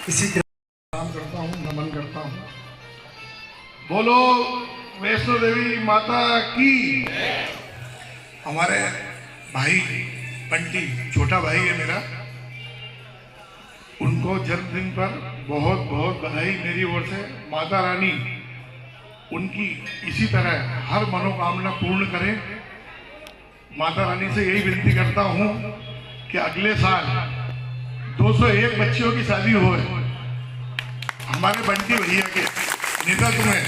इसी प्रणाम करता हूँ, नमन करता हूँ। बोलो वैष्णो देवी माता की। हमारे भाई बंटी, छोटा भाई है मेरा, उनको जन्मदिन पर बहुत बहुत बधाई मेरी ओर से। माता रानी उनकी इसी तरह हर मनोकामना पूर्ण करे। माता रानी से यही विनती करता हूँ कि अगले साल 201 बच्चियों की शादी हो हमारे बंटी भैया के नेतृत्व में,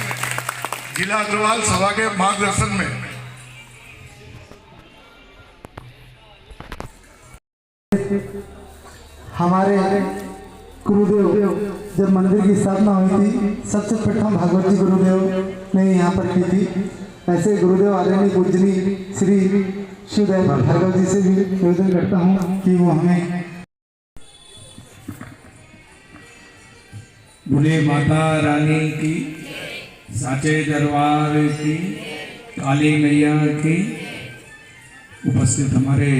जिला अग्रवाल सभा के मार्गदर्शन में। हमारे गुरुदेव जब मंदिर की स्थापना हुई थी, सबसे प्रथम भागवत जी गुरुदेव ने यहाँ पर की थी। ऐसे गुरुदेव आदरणीय पूजनी श्री शिवदयाल भार्गव जी से भी निवेदन करता हूँ कि वो हमें बोले माता रानी की, साचे दरबार की, काली मैया की। उपस्थित हमारे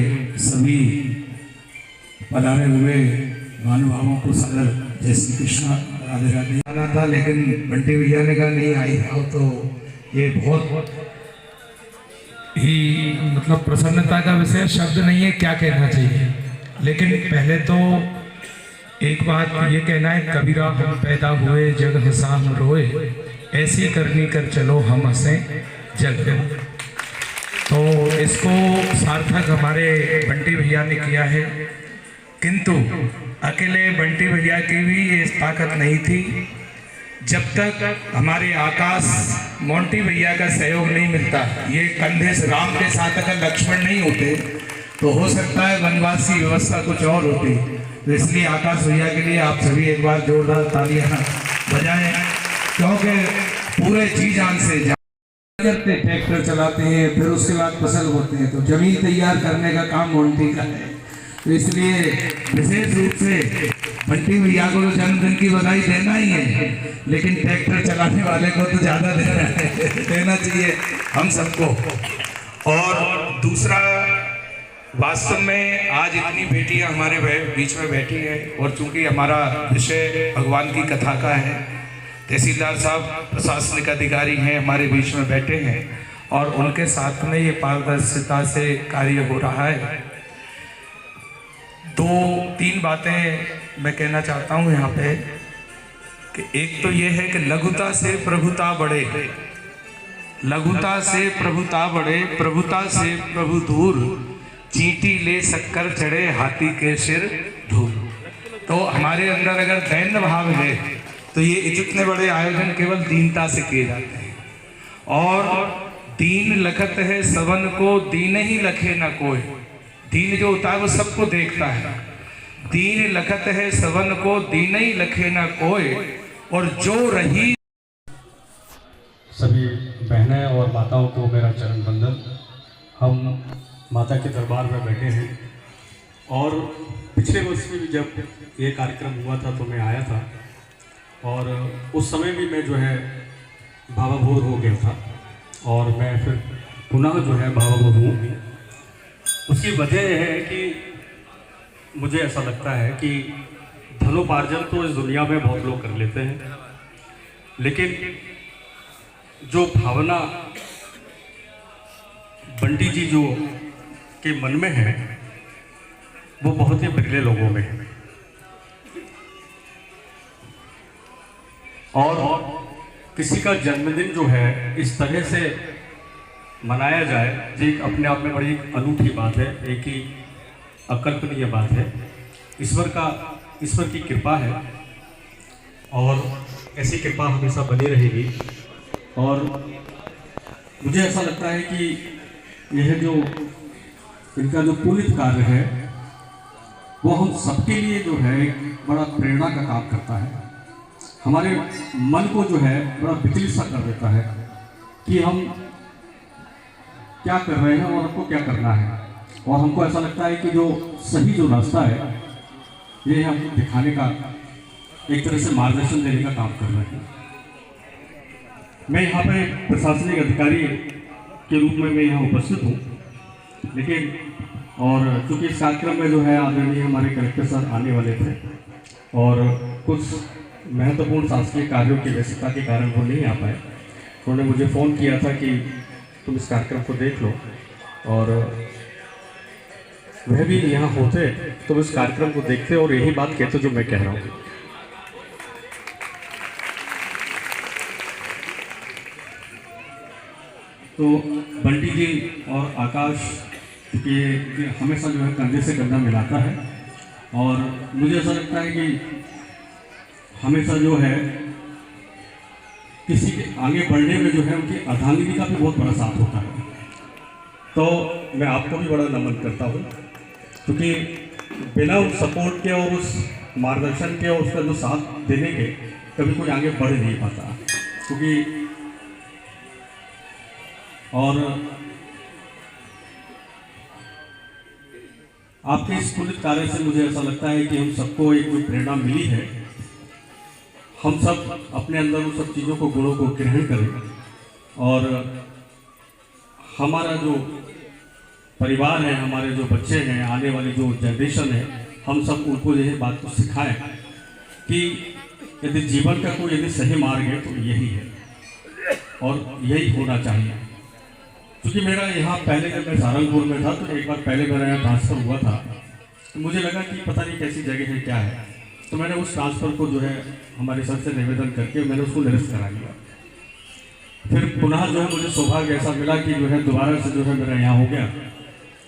सभी पधारे हुए महानुभावों को सादर जय श्री कृष्ण, राधे राधे। आना था लेकिन बंटी भैया ने कहा नहीं आई हो, तो ये बहुत ही मतलब प्रसन्नता का विषय, शब्द नहीं है क्या कहना चाहिए। लेकिन पहले तो एक बात ये कहना है, कबीरा हम पैदा हुए जग हंसा हम रोए, ऐसी करनी कर चलो हम हंसे जग। तो इसको सार्थक हमारे बंटी भैया ने किया है, किंतु अकेले बंटी भैया की भी ये ताकत नहीं थी। जब तक हमारे आकाश मोंटी भैया का सहयोग नहीं मिलता, ये कंधे से राम के साथ अगर लक्ष्मण नहीं होते तो हो सकता है वनवास की व्यवस्था कुछ और होती। तो इसलिए आकाश भैया के लिए आप सभी एक बार जोरदार तालियां बजाएं, क्योंकि पूरे जी जान से करते ट्रैक्टर चलाते हैं, फिर उसके बाद फसल बोते हैं, तो जमीन तैयार करने का काम मोंटी का है। तो इसलिए विशेष रूप से बंटी भैया को तो जन्मदिन की बधाई देना ही है, लेकिन ट्रैक्टर चलाने वाले को तो ज़्यादा देना चाहिए हम सबको। और दूसरा, वास्तव में आज इतनी बेटियां हमारे बीच में बैठी हैं और चूंकि हमारा विषय भगवान की कथा का है, तहसीलदार साहब प्रशासनिक अधिकारी हैं हमारे बीच में बैठे हैं और उनके साथ में ये पारदर्शिता से कार्य हो रहा है। 2-3 बातें मैं कहना चाहता हूँ यहाँ पे कि एक तो ये है कि लघुता से प्रभुता बढ़े, लघुता से प्रभुता बढ़े, प्रभुता से प्रभु दूर, चींटी ले शक्कर चढ़े हाथी के सिर धूल। तो हमारे अंदर अगर दैन्य भाव है तो ये जितने बड़े आयोजन केवल दीनता से किए जाते हैं। और दीन लखत है सवन को, दीन ही लखे न कोई। दीन जो होता है वो सबको देखता है। दीन लखत है सवन को, दीन ही लखे न कोई। और जो रही सभी बहनें और माताओं को मेरा चरण वंदन। हम माता के दरबार में बैठे हैं और पिछले वर्ष में भी जब ये कार्यक्रम हुआ था तो मैं आया था और उस समय भी मैं जो है भावाभूर हो गया था और मैं फिर पुनः जो है भावाभूर हूँ। उसकी वजह यह है कि मुझे ऐसा लगता है कि धनोपार्जन तो इस दुनिया में बहुत लोग कर लेते हैं, लेकिन जो भावना बंटी जी जो के मन में है वो बहुत ही बिरले लोगों में है। और किसी का जन्मदिन जो है इस तरह से मनाया जाए ये अपने आप में बड़ी अनूठी बात है, एक ही अकल्पनीय बात है। ईश्वर की कृपा है और ऐसी कृपा हमेशा बनी रहेगी। और मुझे ऐसा लगता है कि यह जो इनका जो पुण्य कार्य है वो हम सबके लिए जो है बड़ा प्रेरणा का काम करता है। हमारे मन को जो है बड़ा विचलित सा कर देता है कि हम क्या कर रहे हैं और हमको क्या करना है। और हमको ऐसा लगता है कि जो सही जो रास्ता है ये हमको दिखाने का, एक तरह से मार्गदर्शन देने का काम कर रहे हैं। मैं यहाँ पे प्रशासनिक अधिकारी के रूप में मैं यहाँ उपस्थित हूँ, लेकिन और चूँकि इस कार्यक्रम में जो है आदरणीय हमारे कलेक्टर सर आने वाले थे और कुछ महत्वपूर्ण शासकीय कार्यों की व्यस्तता के कारण वो नहीं आ पाए। उन्होंने मुझे फ़ोन किया था कि तुम इस कार्यक्रम को देख लो, और वह भी यहाँ होते तो इस कार्यक्रम को देखते और यही बात कहते जो मैं कह रहा हूँ। तो बंटी जी और आकाश ये हमेशा जो है कंधे से कंधा मिलाता है और मुझे ऐसा लगता है कि हमेशा जो है किसी के आगे बढ़ने में जो है उनकी अर्धांगिनी का भी बहुत बड़ा साथ होता है। तो मैं आपको भी बड़ा नमन करता हूँ, क्योंकि बिना उस सपोर्ट के और उस मार्गदर्शन के और उसका जो साथ देने के कभी कोई आगे बढ़ नहीं पाता। क्योंकि और आपके इस पुण्य कार्य से मुझे ऐसा लगता है कि हम सबको एक कोई प्रेरणा मिली है। हम सब अपने अंदर उन सब चीज़ों को, गुणों को ग्रहण करें और हमारा जो परिवार है, हमारे जो बच्चे हैं, आने वाली जो जनरेशन है, हम सब उनको यह बात को सिखाएं कि यदि जीवन का कोई यदि सही मार्ग है तो यही है और यही होना चाहिए। क्योंकि मेरा यहाँ पहले जब मैं सहारनपुर में था तो एक बार पहले मेरा यहाँ ट्रांसफ़र हुआ था, तो मुझे लगा कि पता नहीं कैसी जगह है, क्या है। तो मैंने उस ट्रांसफ़र को जो है हमारे सर से निवेदन करके मैंने उसको निरस्त करा लिया। फिर पुनः जो है मुझे सौभाग्य ऐसा मिला कि जो है दोबारा से जो है मेरा यहाँ हो गया,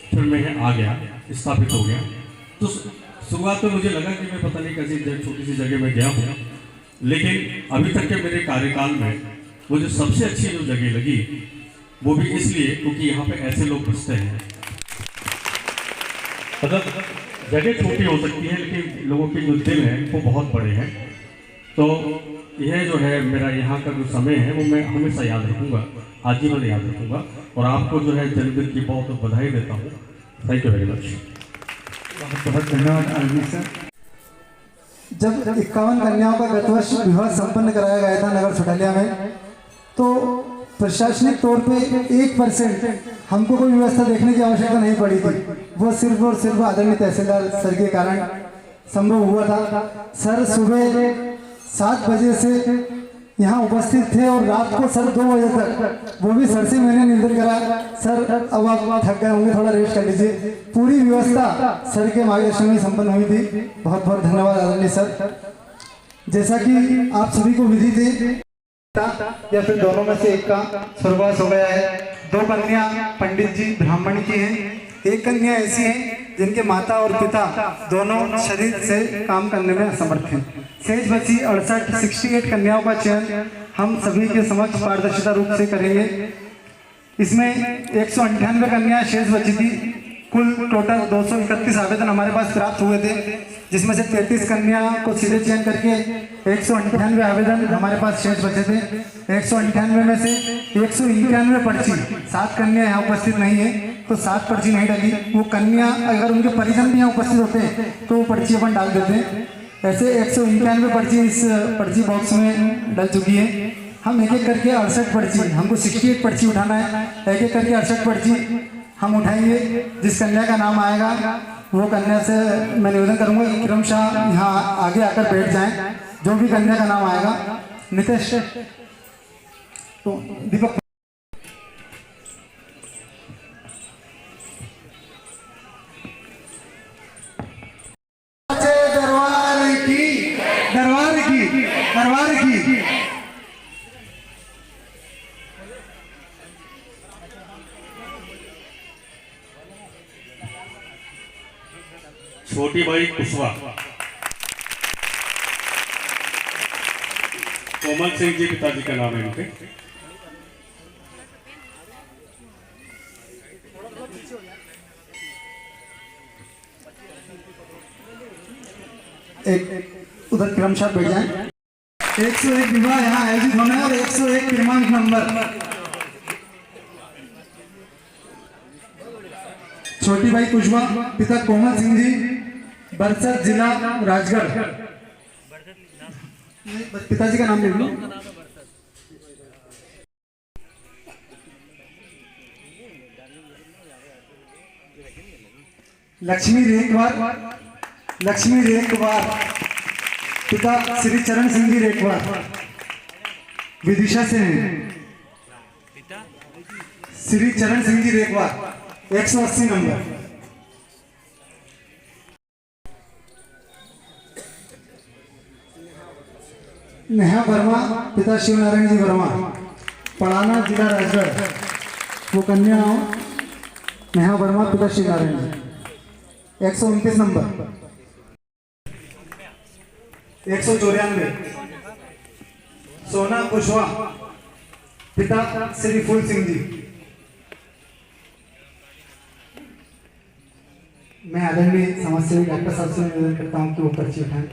फिर मैं यहाँ आ गया, स्थापित हो गया। तो शुरुआत में मुझे लगा कि मैं पता नहीं कैसी छोटी सी जगह में गया हूँ, लेकिन अभी तक के मेरे कार्यकाल में मुझे सबसे अच्छी जो जगह लगी वो भी इसलिए क्योंकि यहाँ पे ऐसे लोग बसते हैं। मतलब जगह छोटी हो सकती है लेकिन लोगों के जो दिल हैं वो बहुत बड़े हैं। तो यह जो है मेरा यहाँ का जो समय है वो मैं हमेशा याद रखूँगा, आजीवन याद रखूँगा। और आपको जो है जन्मदिन की बहुत बधाई देता हूँ। Thank you very much. बहुत बहुत धन्यवाद आदमी सर। जब 51 कन्याओं का गत वर्ष विवाह संपन्न कराया गया था नगर सुटालिया में, तो प्रशासनिक तौर पे 1% हमको कोई व्यवस्था देखने की आवश्यकता नहीं पड़ी थी। वो सिर्फ और सिर्फ आदरणीय तहसीलदार सर के कारण संभव हुआ था। सर सुबह 7 बजे से यहाँ उपस्थित थे और रात को सर 2 बजे तक, वो भी सर से मैंने निवेदन करा, सर अब आप थक गए होंगे, थोड़ा रेस्ट कर लीजिए। पूरी व्यवस्था सर के मार्गदर्शन में संपन्न हुई थी। बहुत बहुत धन्यवाद आदरणीय सर। जैसा कि आप सभी को विधि थे या फिर दोनों में से एक का स्वर्गवास हो गया है। 2 कन्या पंडित जी ब्राह्मण की हैं, 1 कन्या ऐसी है जिनके माता और पिता दोनों शरीर से काम करने में असमर्थ हैं। शेष बची 68 कन्याओं का चयन हम सभी के समक्ष पारदर्शिता रूप से करेंगे। इसमें 198 कन्या शेष बची थी। कुल टोटल 231 आवेदन हमारे पास प्राप्त हुए थे, जिसमें से 33 कन्या को सीधे चयन करके 198 आवेदन हमारे पास शेष बचे थे। 198 में से 191 पर्ची, 7 कन्या यहाँ उपस्थित नहीं है, तो 7 पर्ची नहीं डाली। वो कन्या अगर उनके परिजन भी यहाँ उपस्थित होते हैं तो वो पर्ची अपन डाल देते हैं। ऐसे 191 पर्ची इस पर्ची बॉक्स में डल चुकी है। हम एक एक करके 68 पर्ची, हमको 68 पर्ची उठाना है। एक एक करके 68 पर्ची हम उठाएंगे। जिस कन्या का नाम आएगा वो कन्या से मैं निवेदन करूँगा कि क्रमशः यहाँ आगे आकर बैठ जाएं। जो भी कन्या का नाम आएगा। नितेश तो दीपक दरबार की छोटी बाई कुशवाहा, कोमल सिंह जी पिताजी का नाम है इनके। एक उधर क्रमशः बैठ जाए। 101 विवाह यहाँ आयोजित होना है और 101 क्रमांक नंबर। छोटी बाई कुशवाहा, पिता कोमल सिंह जी, बरसत, जिला राजगढ़। पिताजी का नाम लिख लो। लक्ष्मी रेखवार, पिता श्री चरण सिंह जी रेखवार, विदिशा से श्री चरण सिंह जी रेखवार, 180 नंबर। नेहा वर्मा, पिता शिवनारायण जी वर्मा, पड़ाना, जिला राजगढ़। वो कन्या नेहा वर्मा, पिता शिवनारायण जी, 129 नंबर। 194 सोना कुशवाहा, पिता श्री फूल सिंह जी। मैं आदरणीय समाजसेवी डॉक्टर साहब से निवेदन करता हूँ कि वो पर्ची उठाएं।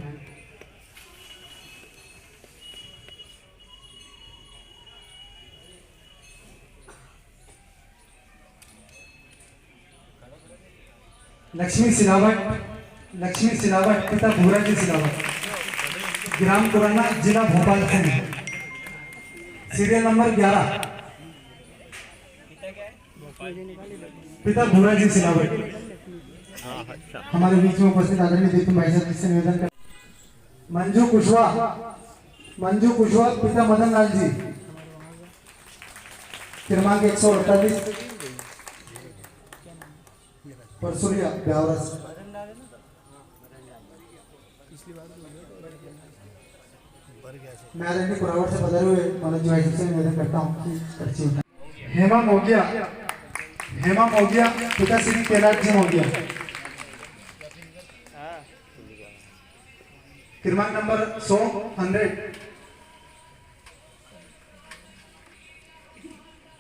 लक्ष्मी सिलावट, पिता भूरा जी सिलावट, ग्राम पुराना, जिला भोपाल से, सीरियल नंबर 11, पिता भूरा जी सिलावट। हमारे बीच में उपस्थित आदरणीय दीपक भाई साहब से निवेदन कर। मंजू कुशवाहा, पिता मदन लाल जी, क्रमांक 148, परसुरिया ब्यावरस। मैं आदरणीय कुरावट से पधारे हुए मनोज भाई से निवेदन करता हूँ कि पर्ची उठाएं। हेमा मोगिया, पिता श्री कैलाश जी मोगिया, क्रमांक नंबर 100।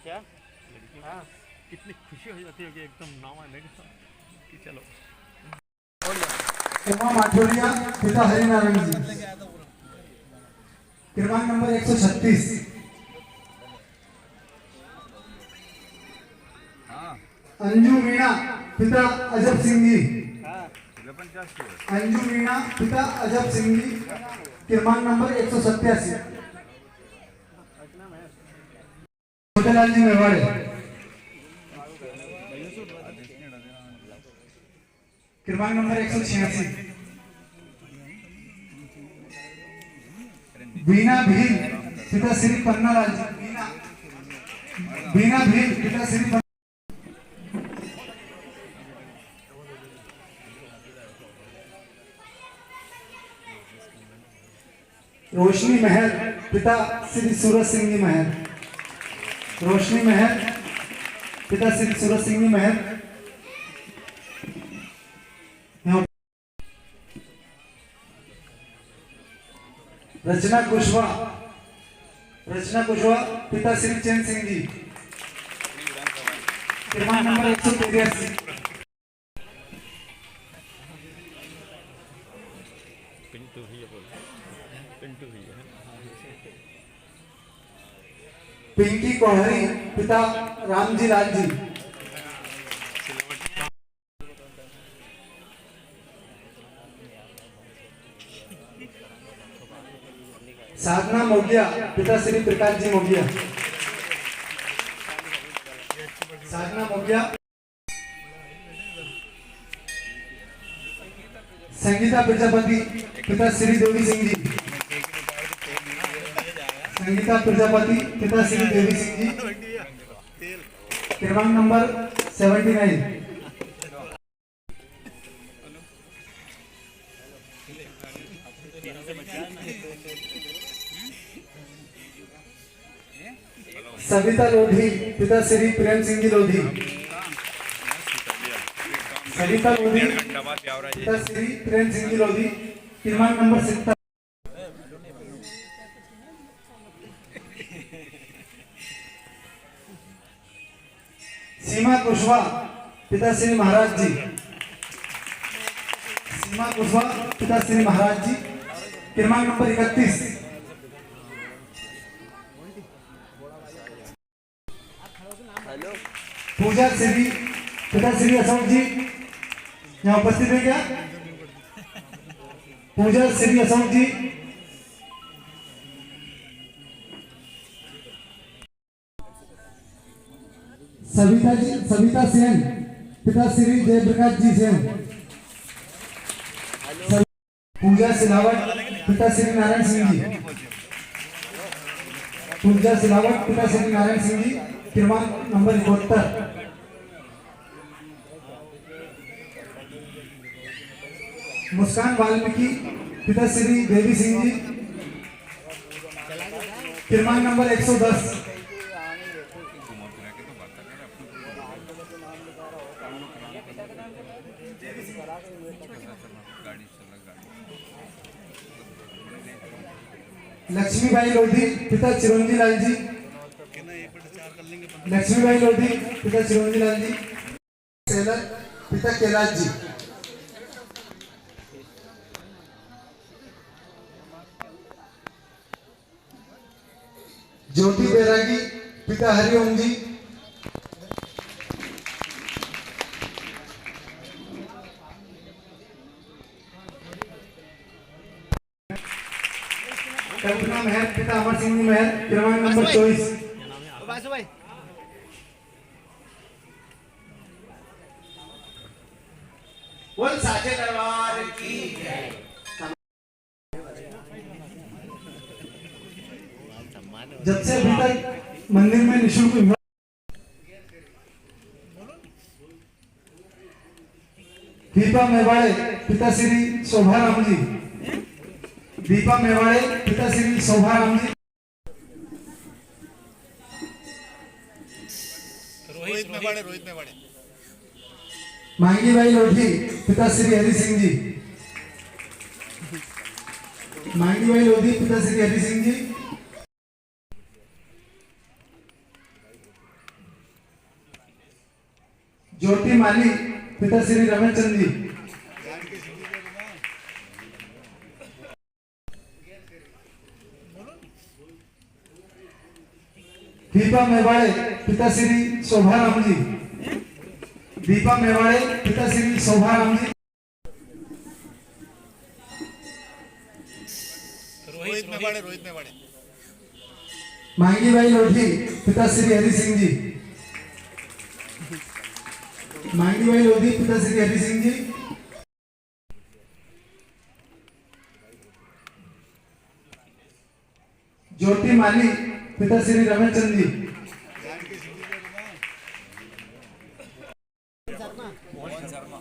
क्या? हाँ, कितनी खुशी हो जाती है कि एकदम नाम आने कि चलो। उमा माथुरिया, पिता हरिनारायण जी, क्रमांक नंबर 136। अंजू मीणा, पिता अजब सिंह जी, क्रमांक नंबर 187। छोटेलाल जी मेवाड़े, क्रमांक नंबर 186। बीना भील, पिता श्री पन्नालाल जी, बीना भील, पिता श्री रोशनी महर, पिता श्री सूरज सिंह जी महर, रोशनी महर, पिता श्री सूरज सिंह जी महर। रचना कुशवाहा, पिता श्री चैन सिंह जी, क्रमांक नंबर 183। पिंकी कोहरी, पिता रामजी लाल जी, साधना मोगिया पिता श्री प्रकाश जी मोगिया। साधना मोगिया। संगीता प्रजापति पिता श्री देवी सिंह जी। संगीता प्रजापति पिता श्री देवी सिंह जी। क्रमांक नंबर 79। सविता लोधी पिता श्री प्रेम सिंह जी लोधी। सविता लोधी पिता श्री प्रेम सिंह जी लोधी। क्रमांक नंबर 70। सीमा कुशवाहा पिता श्री महाराज जी। सीमा कुशवाहा पिता श्री महाराज जी। क्रमांक नंबर 31। पूजा श्री पिता श्री अशोक जी यहाँ उपस्थित है क्या? पूजा श्री अशोक जी। सविता सेन पिता श्री जयप्रकाश जी सेन। पूजा सिलावट पिता श्री नारायण सिंह जी। पूजा सिलावट पिता श्री नारायण सिंह जी। क्रमांक नंबर 72। मुस्कान वाल्मीकि पिता श्री देवी सिंह जी। क्रमांक नंबर 110। लक्ष्मीबाई लोधी पिता चिरंजी लाल जी। लक्ष्मीबाई लोधी पिता चिरंजी लाल जी। सेलर पिता कैलाश जी। ज्योति बैरागी पिता हरिओम जी। कल्पना मेहर पिता अमर सिंह मेहर। क्रमांक नंबर 24। बोल साचे दरबार की जय। जब से अभी तक मंदिर में निःशुल्क दीपा मेवाड़े पिता श्री शोभाराम जी। दीपा मेवाड़े पिता श्री शोभाराम जी। रोहित मेवाड़े। मांगी बाई लोधी पिता श्री हरि सिंह जी। मांगी बाई लोधी पिता श्री हरि सिंह जी। ज्योति माली पिता श्री रमनचंद जी। दीपा मेवाड़े पिता श्री शोभाराम जी। दीपा मेवाड़े पिता श्री शोभाराम जी। रोहित मेवाड़े। मांगी बाई लोधी पिता श्री हरि सिंह जी। मांगी बाई लोधी पिता श्री हरि सिंह जी। ज्योति माली पिता श्री रमनचंद जी।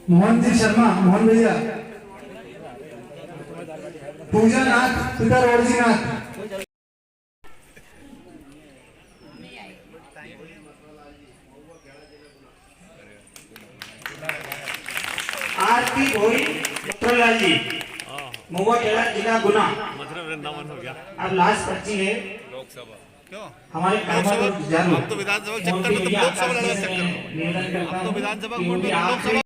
मोहन जी शर्मा मोहन भैया। पूजा नाथ पिता रोडजी नाथ। आरती भोई लाल जी मुआ खेड़ा जिला गुना। वृंदावन हो गया। अब लास्ट पर्ची है लोकसभा क्यों हमारे अब तो विधानसभा चक्कर में लोकसभा लगा सकते हैं। तो विधानसभा कोर्ट में लोकसभा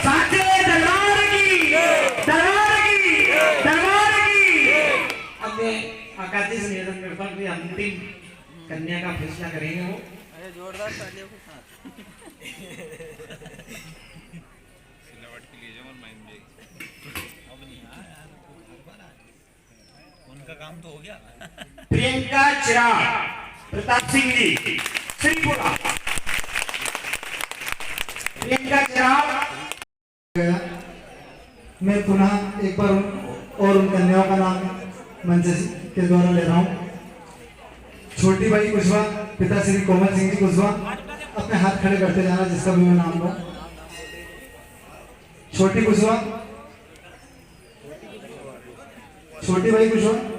साचे दरबार की अब मैं आकाशी से निवेदन करता हूँ कि अंतिम कन्या का फैसला करेंगे वो। जोरदार तालियों के साथ। सिलावट के लिए जमन माइंड प्रियंका चिराग प्रताप सिंह जी श्रीपुरा। प्रियंका चिराग। मैं पुनः एक बार और उन कन्याओं का नाम मंच के द्वारा ले रहा हूँ। छोटी बाई कुशवाहा, पिता श्री कोमल सिंह जी कुशवाहा। अपने हाथ खड़े करते जाना जिसका भी मैं नाम लूं। छोटी कुशवाहा, छोटी बाई कुशवाहा,